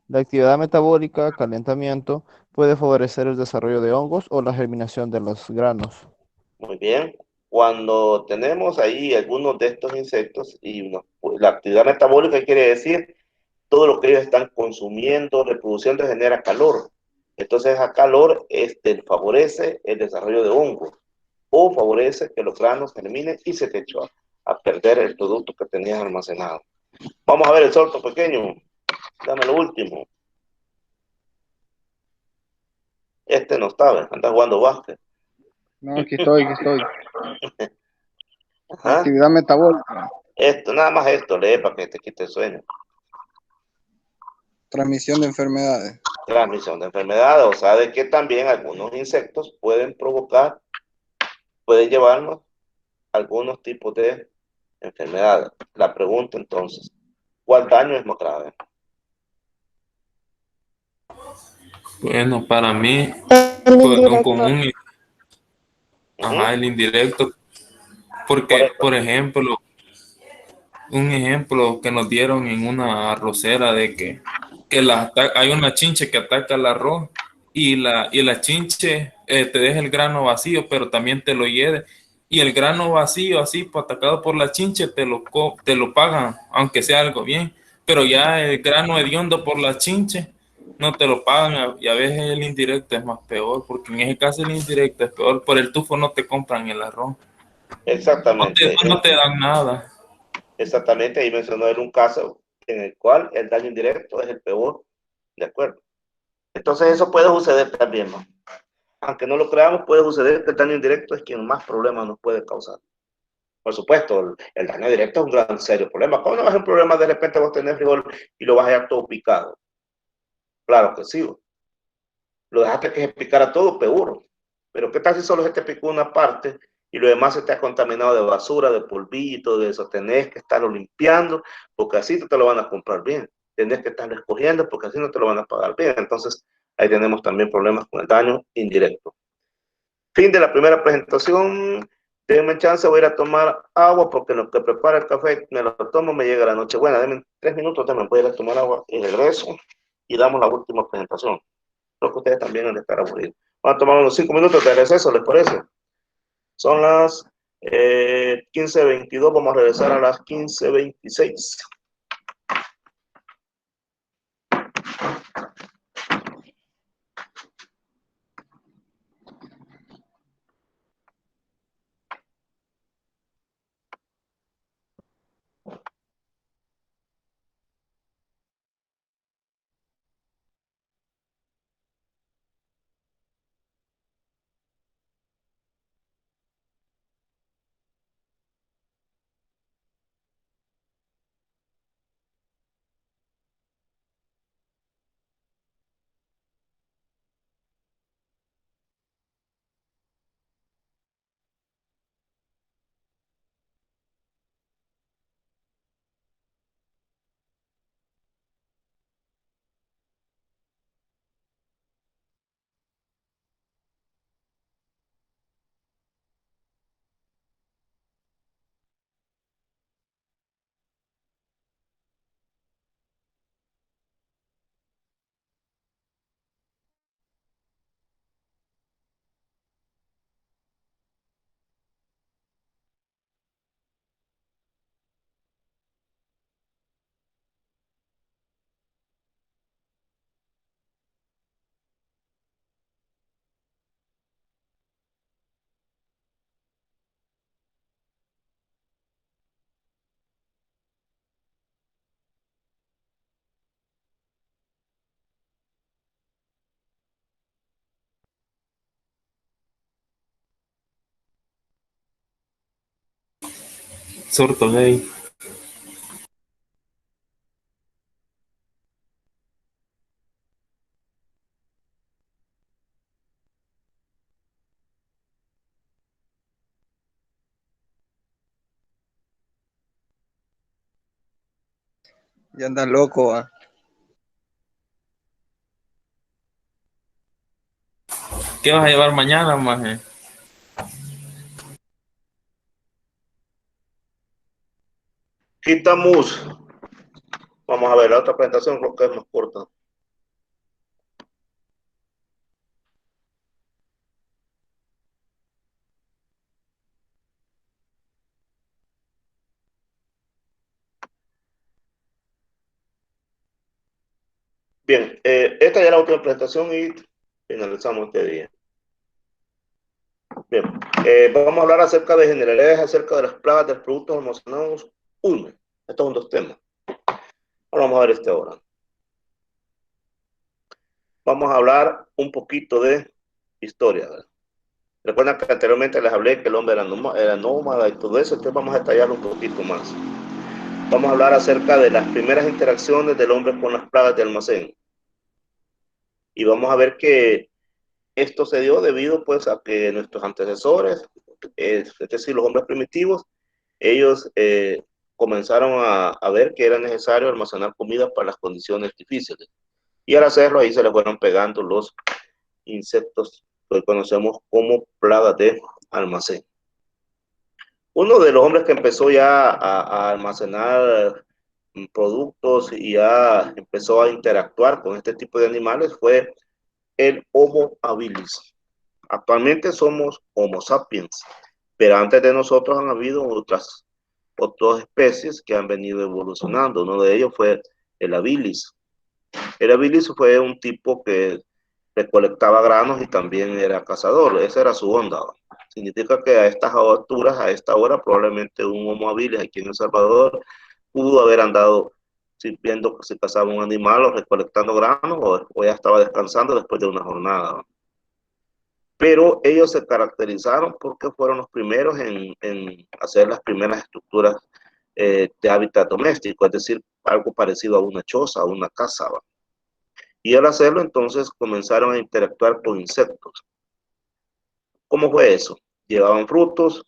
La actividad metabólica, calentamiento, puede favorecer el desarrollo de hongos o la germinación de los granos. Muy bien. Cuando tenemos ahí algunos de estos insectos y la actividad metabólica quiere decir todo lo que ellos están consumiendo, reproduciendo, genera calor. Entonces, a calor favorece el desarrollo de hongos o favorece que los granos germinen y se te echó a perder el producto que tenías almacenado. Vamos a ver el sorto pequeño. Dame lo último. Este no estaba, anda jugando básquet. No, aquí estoy. Ajá. Actividad metabólica. Esto, nada más esto, lee para que te quite el sueño. Transmisión de enfermedades. Transmisión de enfermedades, o sea, de que también algunos insectos pueden llevarnos algunos tipos de enfermedades. La pregunta entonces, ¿cuál daño es más grave? Bueno, para mí, el indirecto, porque, por ejemplo, un ejemplo que nos dieron en una arrocera de que hay una chinche que ataca el arroz y la chinche te deja el grano vacío, pero también te lo hiede. Y el grano vacío, así, atacado por la chinche, te lo pagan, aunque sea algo bien. Pero ya el grano hediondo por la chinche, no te lo pagan. Y a veces el indirecto es más peor, porque en ese caso el indirecto es peor. Por el tufo no te compran el arroz. Exactamente. No te dan nada. Exactamente, ahí mencionó él un caso en el cual el daño indirecto es el peor, ¿de acuerdo? Entonces eso puede suceder también, ¿no? Aunque no lo creamos, puede suceder que el daño indirecto es quien más problemas nos puede causar. Por supuesto, el daño directo es un gran serio problema. ¿Cómo no va a ser un problema de repente vos tenés frijol y lo vas a dejar todo picado? Claro que sí. Lo dejaste que se picara todo, peor. Pero ¿qué tal si solo se te picó una parte y lo demás se te ha contaminado de basura, de polvito, de eso? Tenés que estarlo limpiando porque así te lo van a comprar bien. Tenés que estarlo escogiendo porque así no te lo van a pagar bien. Entonces, ahí tenemos también problemas con el daño indirecto. Fin de la primera presentación. Denme chance, voy a ir a tomar agua porque en lo que prepara el café me lo tomo, me llega la noche buena. Denme 3 minutos, también voy a ir a tomar agua y regreso y damos la última presentación. Creo que ustedes también han de estar aburridos. Vamos a tomar unos 5 minutos de receso, ¿les parece? Son las 15:22, vamos a regresar a las 15:26. Sortoley. Ya andan loco, ¿va? ¿Qué vas a llevar mañana, maje? Quitamos. Vamos a ver la otra presentación, creo que es más corta. Bien, esta ya es la última presentación y finalizamos este día. Bien, vamos a hablar acerca de generalidades, acerca de las plagas de los productos almacenados. Estos son 2 temas. Ahora vamos a ver este ahora. Vamos a hablar un poquito de historia, ¿verdad? Recuerden que anteriormente les hablé que el hombre era nómada y todo eso, entonces vamos a detallarlo un poquito más. Vamos a hablar acerca de las primeras interacciones del hombre con las plagas de almacén. Y vamos a ver que esto se dio debido pues a que nuestros antecesores, es decir, los hombres primitivos, ellos comenzaron a ver que era necesario almacenar comida para las condiciones difíciles. Y al hacerlo, ahí se le fueron pegando los insectos que hoy conocemos como plagas de almacén. Uno de los hombres que empezó ya a almacenar productos y ya empezó a interactuar con este tipo de animales fue el Homo habilis. Actualmente somos Homo sapiens, pero antes de nosotros han habido otras especies que han venido evolucionando. Uno de ellos fue el habilis. El habilis fue un tipo que recolectaba granos y también era cazador. Esa era su onda. Significa que a estas alturas, a esta hora, probablemente un Homo habilis aquí en El Salvador pudo haber andado viendo si cazaba un animal o recolectando granos o ya estaba descansando después de una jornada. Pero ellos se caracterizaron porque fueron los primeros en hacer las primeras estructuras de hábitat doméstico, es decir, algo parecido a una choza, a una casa. ¿Va? Y al hacerlo, entonces comenzaron a interactuar con insectos. ¿Cómo fue eso? Llevaban frutos,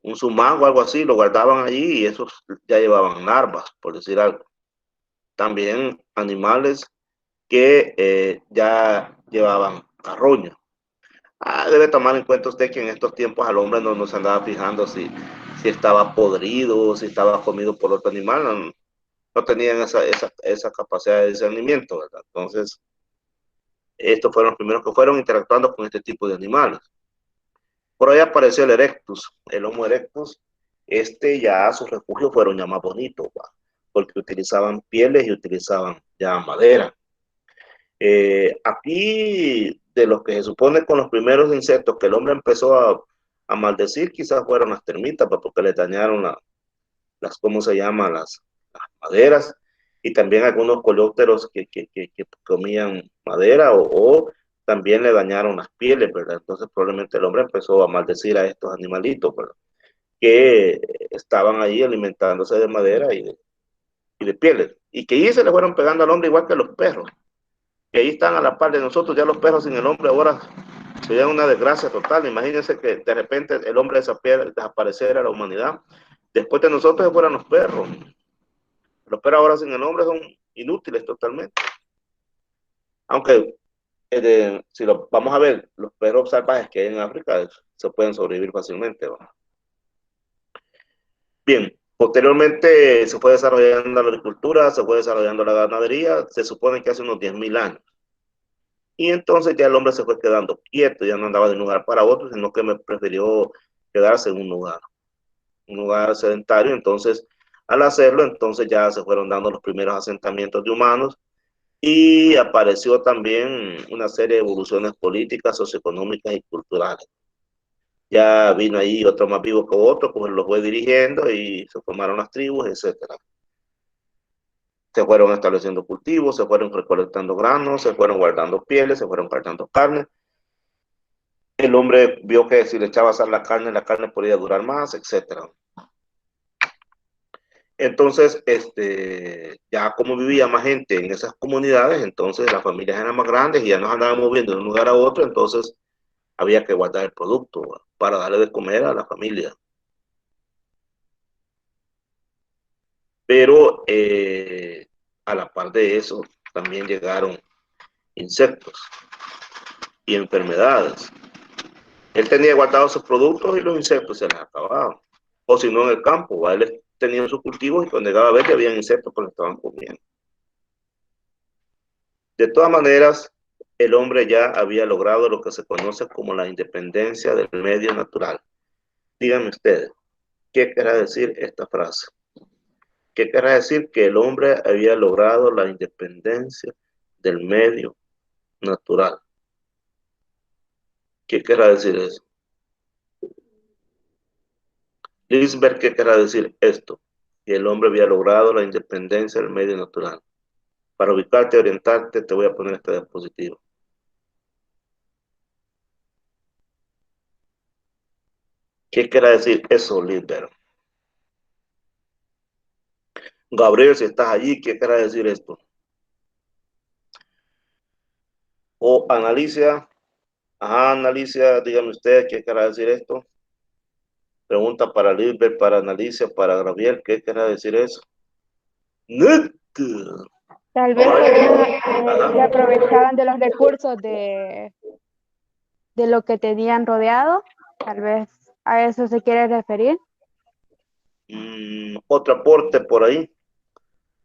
un zumango, algo así, lo guardaban allí y esos ya llevaban larvas, por decir algo. También animales que ya llevaban carroña. Debe tomar en cuenta usted que en estos tiempos al hombre no se andaba fijando si estaba podrido, si estaba comido por otro animal, no tenían esa capacidad de discernimiento, ¿verdad? Entonces, estos fueron los primeros que fueron interactuando con este tipo de animales. Por ahí apareció el Erectus, el Homo erectus. Ya sus refugios fueron ya más bonitos, ¿va? Porque utilizaban pieles y utilizaban ya madera. Aquí, de los que se supone con los primeros insectos que el hombre empezó a maldecir, quizás fueron las termitas, porque le dañaron ¿cómo se llama? Las maderas, y también algunos coleópteros que comían madera o también le dañaron las pieles, ¿verdad? Entonces probablemente el hombre empezó a maldecir a estos animalitos, ¿verdad? Que estaban ahí alimentándose de madera y de pieles, y que ahí se le fueron pegando al hombre igual que los perros, que ahí están a la par de nosotros. Ya los perros sin el hombre ahora sería una desgracia total. Imagínense que de repente el hombre desapareciera de la humanidad. Después de nosotros se fueran los perros. Los perros ahora sin el hombre son inútiles totalmente. Aunque, si lo vamos a ver, los perros salvajes que hay en África se pueden sobrevivir fácilmente, ¿va? Bien, posteriormente se fue desarrollando la agricultura, se fue desarrollando la ganadería, se supone que hace unos 10.000 años. Y entonces ya el hombre se fue quedando quieto, ya no andaba de un lugar para otro, sino que me prefirió quedarse en un lugar sedentario. Entonces, al hacerlo, entonces ya se fueron dando los primeros asentamientos de humanos y apareció también una serie de evoluciones políticas, socioeconómicas y culturales. Ya vino ahí otro más vivo que otro, pues los fue dirigiendo y se formaron las tribus, etcétera. Se fueron estableciendo cultivos, se fueron recolectando granos, se fueron guardando pieles, se fueron guardando carne. El hombre vio que si le echaba sal a la carne podía durar más, etcétera. Entonces, ya como vivía más gente en esas comunidades, entonces las familias eran más grandes y ya nos andaban moviendo de un lugar a otro, entonces había que guardar el producto para darle de comer a la familia. Pero a la par de eso, también llegaron insectos y enfermedades. Él tenía guardados sus productos y los insectos se les acababan. O si no, en el campo, él tenía sus cultivos y cuando llegaba a ver que había insectos que lo estaban comiendo. De todas maneras, el hombre ya había logrado lo que se conoce como la independencia del medio natural. Díganme ustedes, ¿qué querrá decir esta frase? ¿Qué querrá decir que el hombre había logrado la independencia del medio natural? ¿Qué querrá decir eso? Lisbeth, ¿qué querrá decir esto? Que el hombre había logrado la independencia del medio natural. Para ubicarte y orientarte, te voy a poner este diapositiva. ¿Qué querrá decir eso, Lisbeth? Gabriel, si estás allí, ¿qué querrá decir esto? O Analicia, Analicia, dígame usted, ¿qué querrá decir esto? Pregunta para Lisbeth, para Analicia, para Gabriel, ¿qué querrá decir eso? Tal vez se aprovechaban de los recursos de lo que tenían rodeado. Tal vez a eso se quiere referir. Otro aporte por ahí.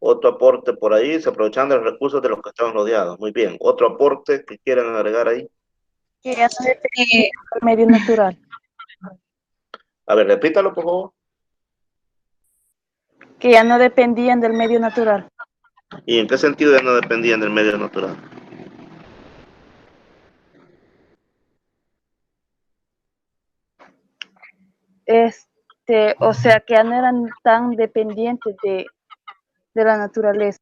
Otro aporte por ahí, se aprovechan de los recursos de los que estaban rodeados. Muy bien. Otro aporte que quieran agregar ahí. Que ya no dependía del medio natural. A ver, repítalo, por favor. Que ya no dependían del medio natural. ¿Y en qué sentido ya no dependían del medio natural? O sea, que ya no eran tan dependientes de la naturaleza.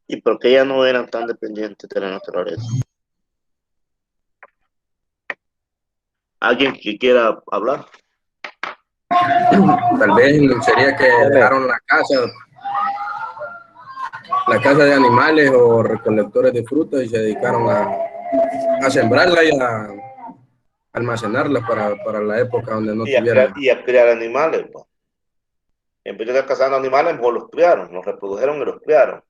¿Y por qué ya no eran tan dependientes de la naturaleza? ¿Alguien que quiera hablar? Tal vez sería que dejaron la casa de animales o recolectores de frutas y se dedicaron a sembrarla y a almacenarla para la época donde no tuvieran. Y a criar animales, ¿no? En vez de estar cazando animales, mejor los criaron, los reprodujeron y los criaron.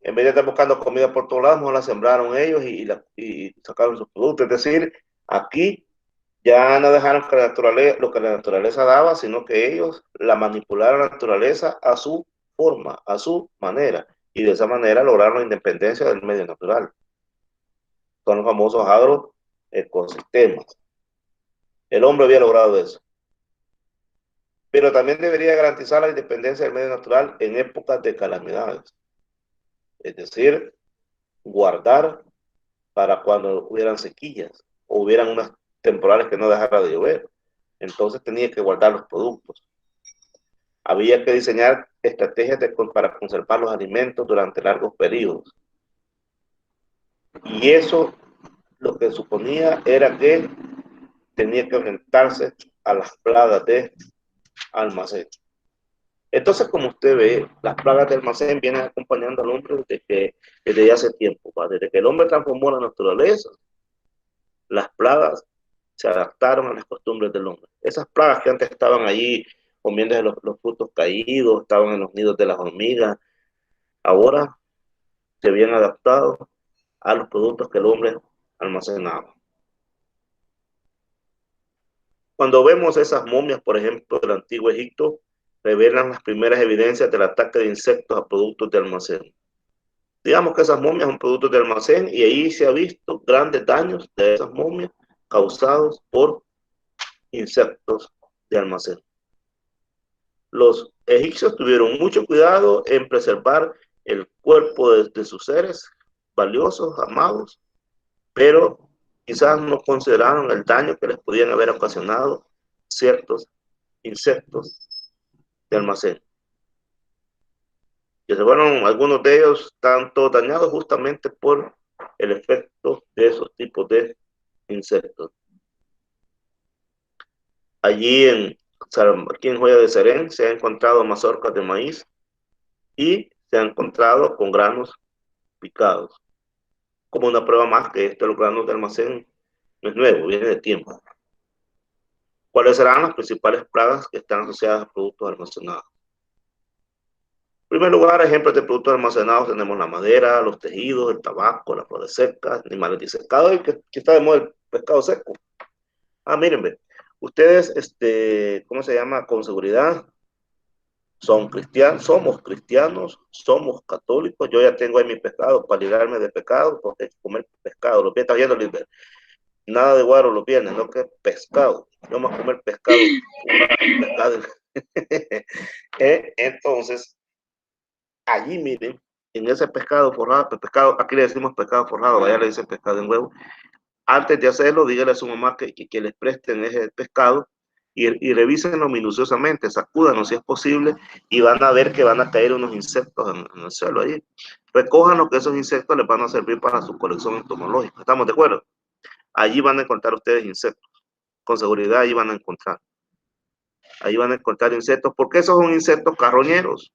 En vez de estar buscando comida por todos lados, mejor la sembraron ellos y sacaron sus productos. Es decir, Aquí ya no dejaron que lo que la naturaleza daba, sino que ellos la manipularon la naturaleza a su forma, a su manera, y de esa manera lograron la independencia del medio natural. Son los famosos agroecosistemas. El hombre había logrado eso. Pero también debería garantizar la independencia del medio natural en épocas de calamidades. Es decir, guardar para cuando hubieran sequías o hubieran unas temporales que no dejara de llover. Entonces tenía que guardar los productos. Había que diseñar estrategias para conservar los alimentos durante largos periodos. Y eso lo que suponía era que tenía que enfrentarse a las plagas de almacén. Entonces, como usted ve, las plagas de almacén vienen acompañando al hombre desde hace tiempo. Desde que el hombre transformó la naturaleza, las plagas se adaptaron a las costumbres del hombre. Esas plagas que antes estaban allí comiendo los frutos caídos, estaban en los nidos de las hormigas, ahora se habían adaptado a los productos que el hombre almacenaba. Cuando vemos esas momias, por ejemplo, del antiguo Egipto, revelan las primeras evidencias del ataque de insectos a productos de almacén. Digamos que esas momias son productos de almacén y ahí se ha visto grandes daños de esas momias causados por insectos de almacén. Los egipcios tuvieron mucho cuidado en preservar el cuerpo de sus seres valiosos, amados, pero quizás no consideraron el daño que les podían haber ocasionado ciertos insectos de almacén. Que se fueron, algunos de ellos tanto dañados justamente por el efecto de esos tipos de insectos. Allí aquí en Joya de Serén se han encontrado mazorcas de maíz y se han encontrado con granos picados. Como una prueba más que los granos de almacén no es nuevo, viene de tiempo. ¿Cuáles serán las principales plagas que están asociadas a productos almacenados? En primer lugar, ejemplos de productos almacenados tenemos la madera, los tejidos, el tabaco, las flores secas, animales disecados y que está de moda el pescado seco. Miren, ve, ustedes, ¿cómo se llama? Con seguridad, somos cristianos, somos católicos. Yo ya tengo ahí mi pescado para librarme de pecado, porque hay que comer pescado. Los está viendo, Lisbeth. Nada de guaro los viernes, no que pescado. Yo me voy a comer pescado. Entonces, allí miren, en ese pescado forrado, aquí le decimos pescado forrado, allá le dicen pescado en huevo. Antes de hacerlo, dígale a su mamá que les presten ese pescado y revísenlo minuciosamente, sacúdanlo si es posible y van a ver que van a caer unos insectos en el suelo allí. Recójanlo, que esos insectos les van a servir para su colección entomológica. ¿Estamos de acuerdo? Allí van a encontrar ustedes insectos. Con seguridad allí van a encontrar. Ahí van a encontrar insectos, porque esos son insectos carroñeros.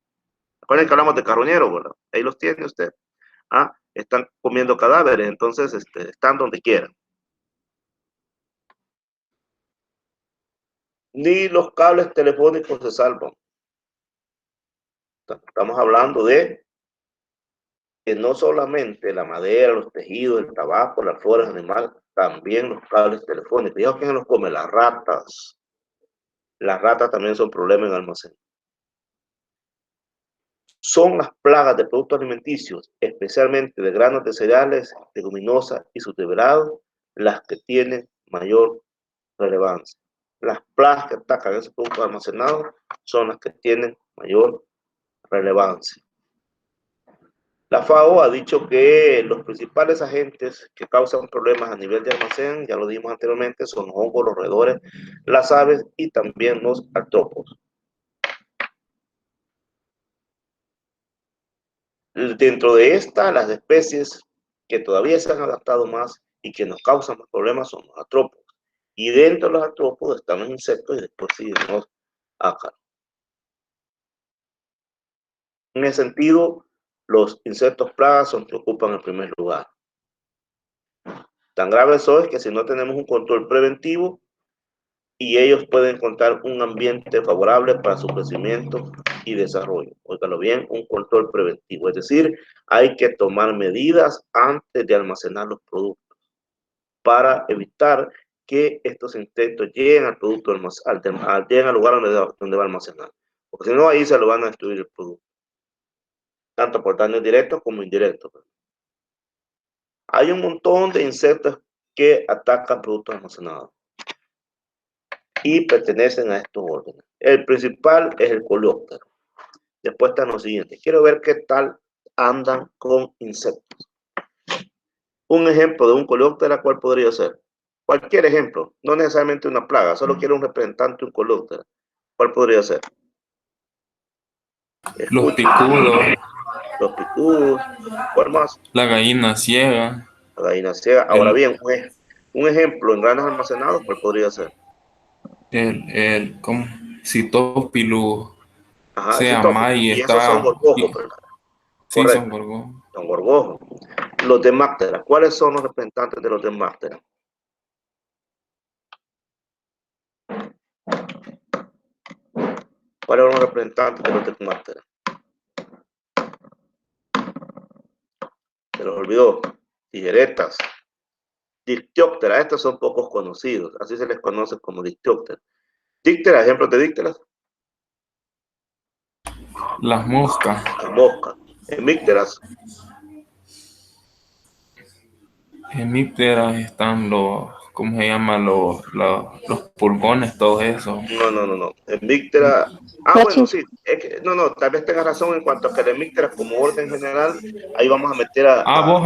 Recuerden que hablamos de carroñeros, ¿verdad? Ahí los tiene usted. Están comiendo cadáveres, entonces están donde quieran. Ni los cables telefónicos se salvan. Estamos hablando de que no solamente la madera, los tejidos, el tabaco, las flores animales, también los cables telefónicos. ¿Y quién los come? Las ratas. Las ratas también son problemas en almacén. Son las plagas de productos alimenticios, especialmente de granos de cereales, leguminosas y subdeverados, las que tienen mayor relevancia. Las plagas que atacan esos productos almacenados son las que tienen mayor relevancia. La FAO ha dicho que los principales agentes que causan problemas a nivel de almacén, ya lo dijimos anteriormente, son los hongos, los roedores, las aves y también los artrópodos. Dentro de las especies que todavía se han adaptado más y que nos causan más problemas son los artrópodos. Y dentro de los artrópodos están los insectos y después siguen los ácaros. En ese sentido, los insectos plagas son los que ocupan el primer lugar. Tan grave eso es que si no tenemos un control preventivo, y ellos pueden encontrar un ambiente favorable para su crecimiento y desarrollo. Óigalo bien, un control preventivo. Es decir, hay que tomar medidas antes de almacenar los productos para evitar que estos insectos lleguen al producto, lleguen al lugar donde va a almacenar. Porque si no, ahí se lo van a destruir el producto. Tanto por daños directos como indirectos. Hay un montón de insectos que atacan productos almacenados y pertenecen a estos órdenes. El principal es el coleóptero. Después están los siguientes. Quiero ver qué tal andan con insectos. Un ejemplo de un coleóptero, ¿cuál podría ser? Cualquier ejemplo, no necesariamente una plaga, solo quiero un representante de un coleóptero. ¿Cuál podría ser? Los picudos. Los picudos. ¿Cuál más? La gallina ciega. La gallina ciega. Ahora bien, un ejemplo en granos almacenados, ¿cuál podría ser? ¿Cómo? Citópilus. Ajá, Se llama y esos son está. gorgojos, ¿verdad? Sí, Correcto. son gorgojos. Son gorgojos. Los Demáptera. ¿Cuáles son los representantes de los Demáptera? ¿Cuáles son los representantes de los Demáptera? Se los olvidó. Tijeretas. Dictióptera. Estos son pocos conocidos. Así se les conoce como dictióptera. Díctera, ejemplos de dícteras. Las moscas. Las moscas. Hemípteras. Hemípteras están ¿cómo se llama? Los pulgones, todo eso. No. Hemíptera. Bueno, sí. No, tal vez tengas razón en cuanto a que la hemíptera como orden general, ahí vamos a meter vos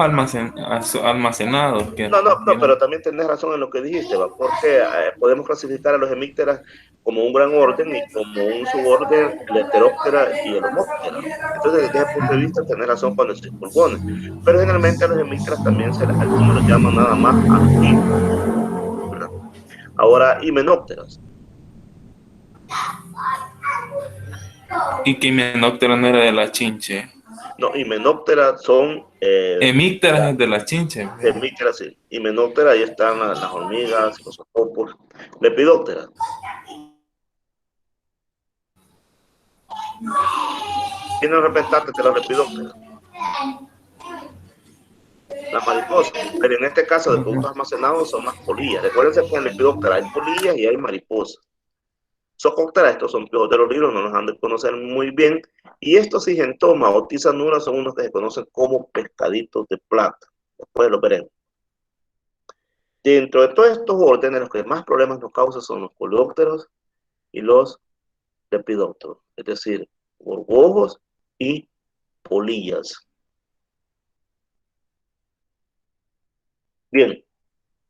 almacenados. No, pero también tenés razón en lo que dijiste, ¿va? Porque podemos clasificar a los hemípteras como un gran orden y como un suborden, la heteróptera y el homóptera. Entonces, desde ese punto de vista, tenés razón cuando decís pulgones. Pero generalmente a los hemípteras también algunos los llaman nada más anfípodos, ¿verdad? Ahora, himenópteras. Y que himenóptera no era de la chinche. No, himenópteras son... hemípteras es de la chinche. Hemípteras, sí. Himenópteras, ahí están las hormigas, los octopus. Lepidópteras. ¿Quién es el representante de los lepidópteras? Las mariposas. Pero en este caso, de productos almacenados son las polillas. Recuérdense que en lepidóptera hay polillas y hay mariposas. Zocóptera, estos son piojos de los ríos, no nos han de conocer muy bien. Y estos Sigentoma o Tisanura son unos que se conocen como pescaditos de plata. Después lo veremos. Dentro de todos estos órdenes, los que más problemas nos causan son los coleópteros y los lepidópteros, es decir, gorgojos y polillas. Bien,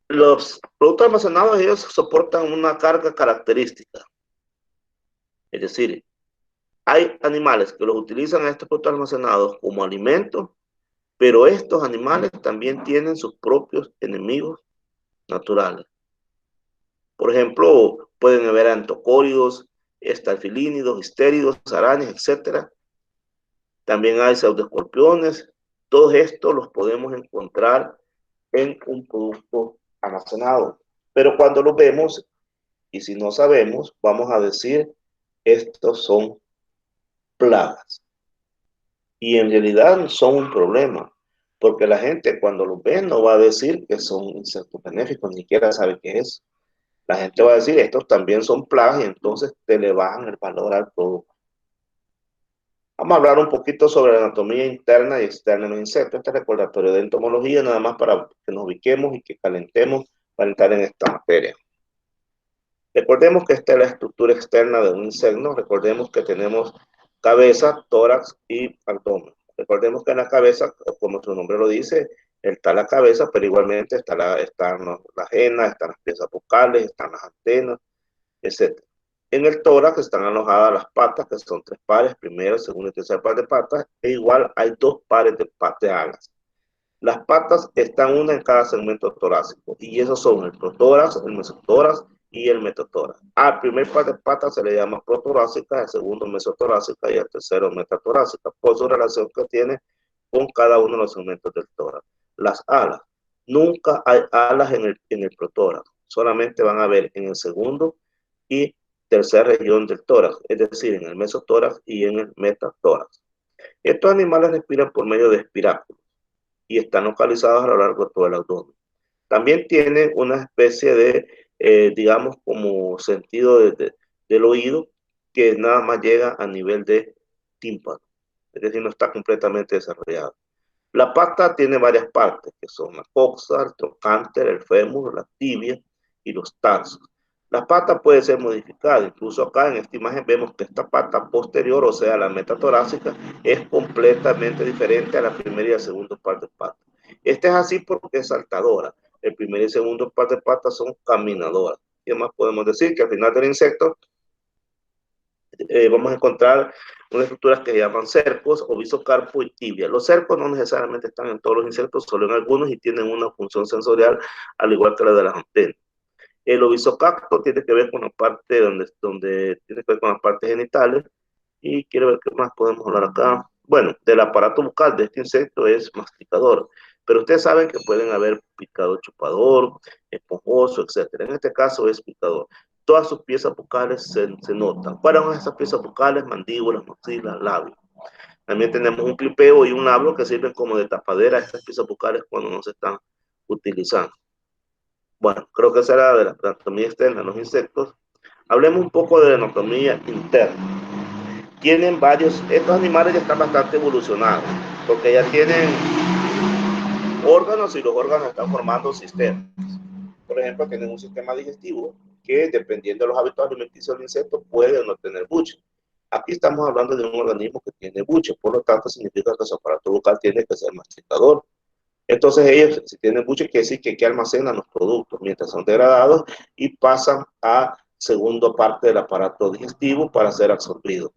los productos almacenados, ellos soportan una carga característica. Es decir, hay animales que los utilizan a estos productos almacenados como alimento, pero estos animales también tienen sus propios enemigos naturales. Por ejemplo, pueden haber antocóridos, estalfilínidos, histéridos, arañas, etc. También hay pseudoescorpiones. Todos estos los podemos encontrar en un producto almacenado. Pero cuando los vemos, y si no sabemos, vamos a decir, estos son plagas. Y en realidad son un problema, porque la gente cuando los ve no va a decir que son insectos benéficos, ni siquiera sabe qué es. La gente va a decir, estos también son plagas, y entonces te le bajan el valor al producto. Vamos a hablar un poquito sobre la anatomía interna y externa de los insectos. Este recordatorio de entomología, nada más para que nos ubiquemos y que calentemos para entrar en esta materia. Recordemos que esta es la estructura externa de un insecto. Recordemos que tenemos cabeza, tórax y abdomen. Recordemos que en la cabeza, como su nombre lo dice, está la cabeza, pero igualmente están las ajenas, están las piezas vocales, están las antenas, etc. En el tórax están alojadas las patas, que son 3 pares, primera, segunda y tercera par de patas, e igual hay 2 pares de alas. Las patas están una en cada segmento torácico, y esos son el protórax, el mesotórax y el metatórax. Al primer par de patas se le llama protorácica, al segundo mesotorácica y al tercero metatorácica, por su relación que tiene con cada uno de los segmentos del tórax. Las alas. Nunca hay alas en el protórax, solamente van a ver en el segundo y tercera región del tórax, es decir, en el mesotórax y en el metatórax. Estos animales respiran por medio de espiráculos y están localizados a lo largo de todo el abdomen. También tienen una especie de, digamos, como sentido del oído que nada más llega a nivel de tímpano, es decir, no está completamente desarrollado. La pata tiene varias partes, que son la coxa, el trocánter, el fémur, la tibia y los tarsos. La pata puede ser modificada, incluso acá en esta imagen vemos que esta pata posterior, o sea, la metatorácica, es completamente diferente a la primera y la segunda par de patas. Este es así porque es saltadora. El primer y segundo par de patas son caminadoras. ¿Qué más podemos decir? Que al final del insecto vamos a encontrar unas estructuras que se llaman cercos, ovisocarpo y tibia. Los cercos no necesariamente están en todos los insectos, solo en algunos, y tienen una función sensorial al igual que la de las antenas. El ovisocacto tiene que ver con la parte donde tiene que ver con las partes genitales. Y quiero ver qué más podemos hablar acá. Bueno, del aparato bucal de este insecto es masticador, pero ustedes saben que pueden haber picador chupador, esponjoso, etc. En este caso es picador. Todas sus piezas bucales se notan. ¿Cuáles son esas piezas bucales? Mandíbulas, maxilas, labios. También tenemos un clipeo y un labio que sirven como de tapadera a estas piezas bucales cuando no se están utilizando. Bueno, creo que será de la anatomía externa de los insectos. Hablemos un poco de la anatomía interna. Tienen varios, estos animales ya están bastante evolucionados, porque ya tienen órganos y los órganos están formando sistemas. Por ejemplo, tienen un sistema digestivo que, dependiendo de los hábitos alimenticios del insecto, puede o no tener buche. Aquí estamos hablando de un organismo que tiene buche, por lo tanto significa que su aparato bucal tiene que ser masticador. Entonces ellos, si tienen buche, quiere decir que aquí almacenan los productos mientras son degradados y pasan a segunda parte del aparato digestivo para ser absorbidos,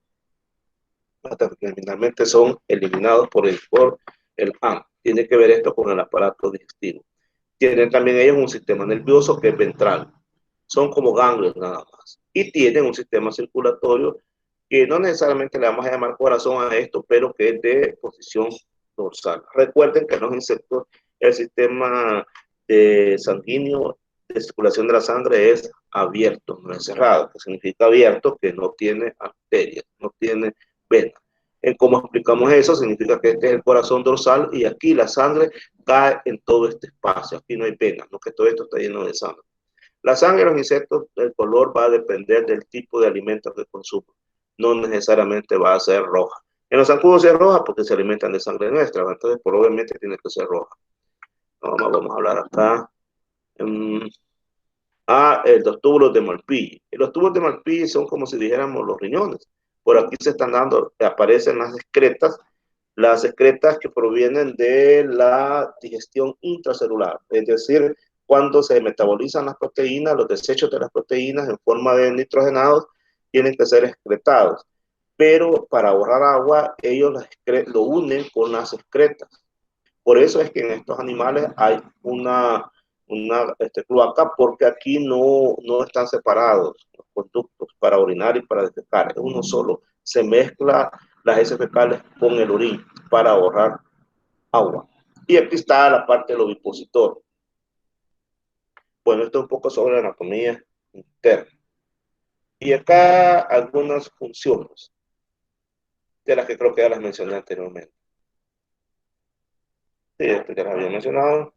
hasta que finalmente son eliminados por el ANO. Tiene que ver esto con el aparato digestivo. Tienen también ellos un sistema nervioso que es ventral. Son como ganglios nada más. Y tienen un sistema circulatorio que no necesariamente le vamos a llamar corazón a esto, pero que es de posición dorsal. Recuerden que en los insectos el sistema sanguíneo de circulación de la sangre es abierto, no es cerrado, que significa abierto, que no tiene arterias, no tiene venas. En cómo explicamos eso, significa que este es el corazón dorsal y aquí la sangre cae en todo este espacio. Aquí no hay venas, no que todo esto está lleno de sangre. La sangre de los insectos, el color va a depender del tipo de alimentos que consumen. No necesariamente va a ser roja. En los zancudos es roja porque se alimentan de sangre nuestra, entonces probablemente tiene que ser roja. Vamos a hablar acá. Los túbulos de Malpighi. Los túbulos de Malpighi son como si dijéramos los riñones. Por aquí se están dando, aparecen las excretas que provienen de la digestión intracelular, es decir, cuando se metabolizan las proteínas, los desechos de las proteínas en forma de nitrogenados tienen que ser excretados, pero para ahorrar agua ellos lo unen con las excretas. Por eso es que en estos animales hay una cloaca, porque aquí no están separados los conductos para orinar y para defecar, es uno solo. Se mezcla las heces fecales con el orín para ahorrar agua. Y aquí está la parte del ovipositor. Bueno, esto es un poco sobre la anatomía interna. Y acá algunas funciones, de las que creo que ya las mencioné anteriormente. Sí, esto ya las había mencionado.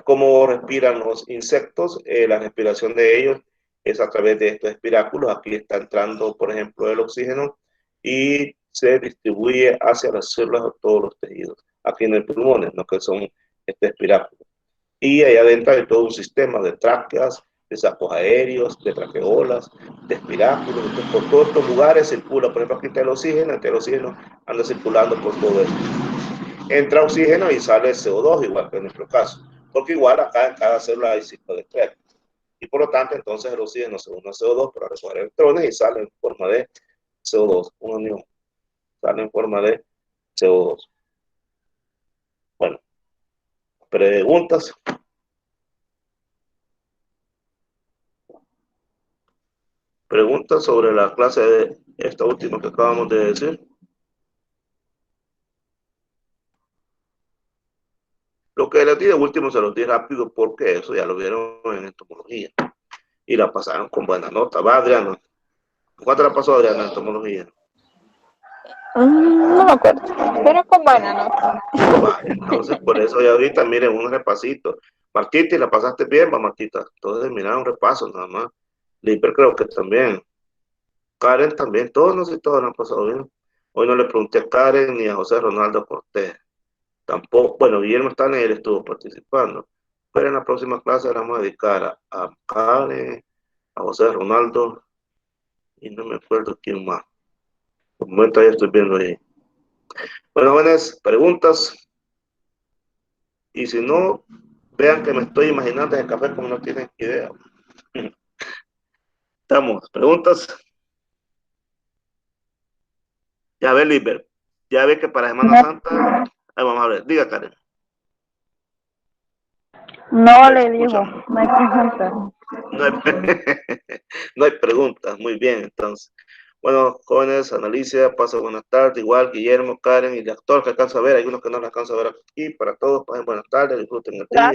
Cómo respiran los insectos, la respiración de ellos es a través de estos espiráculos. Aquí está entrando, por ejemplo, el oxígeno y se distribuye hacia las células de todos los tejidos. Aquí en el pulmón, ¿no? Que son este espiráculo. Y allá adentro hay todo un sistema de tráqueas, de sacos aéreos, de traqueolas, de espiráculos. Entonces, por todos estos lugares circula, por ejemplo, aquí está el oxígeno anda circulando por todo esto. Entra oxígeno y sale CO2, igual que en nuestro caso, porque igual acá en cada célula hay ciclo de Krebs. Y por lo tanto, entonces el oxígeno se une a CO2 para recoger electrones y sale en forma de CO2, una unión. Sale en forma de CO2. Bueno, preguntas. Preguntas sobre la clase de esta última que acabamos de decir. Lo que les di de último se los di rápido porque eso ya lo vieron en entomología. Y la pasaron con buena nota. Va, Adriana. ¿Cuánto la pasó Adriana en entomología? No me acuerdo, pero con buena nota. Entonces, por eso ya ahorita, miren, un repasito. Martita, ¿la pasaste bien, va, Martita? Entonces, mira, un repaso nada más. Liper creo que también. Karen también, todos, no sé, todos lo han pasado bien. Hoy no le pregunté a Karen ni a José Ronaldo Cortés. Tampoco, bueno, Guillermo Stanley, él estuvo participando. Pero en la próxima clase le vamos a dedicar a Karen, a José Ronaldo, y no me acuerdo quién más. Por el momento ya estoy viendo ahí. Bueno, jóvenes, preguntas. Y si no, vean que me estoy imaginando el café como no tienen idea. Estamos, preguntas. Ya ve, Liber. Ya ve que para Semana Santa. Ahí vamos a ver. Diga, Karen. No le digo, no hay preguntas. No hay, no hay preguntas. Muy bien, entonces. Bueno, jóvenes, Analicia, pasa buenas tardes. Igual, Guillermo, Karen y el actor que alcanza a ver. Hay unos que no lo alcanza a ver aquí. Para todos, pasen buenas tardes. Disfruten el día.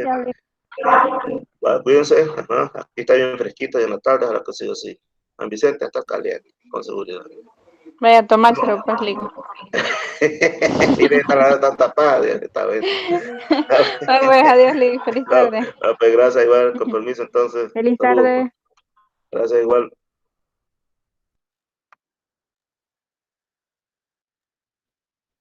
Gracias. Bueno, cuídense. Ajá. Aquí está bien fresquito y en la tarde, ahora que sigo así. San Vicente está caliente, con seguridad. Vaya a tomárselo, pues, Lico. Miren, está tapada, está bien. Pues, adiós, Lico. Feliz tarde. Pues, gracias, igual, con permiso, entonces. Feliz Saludos. tarde. Gracias, igual.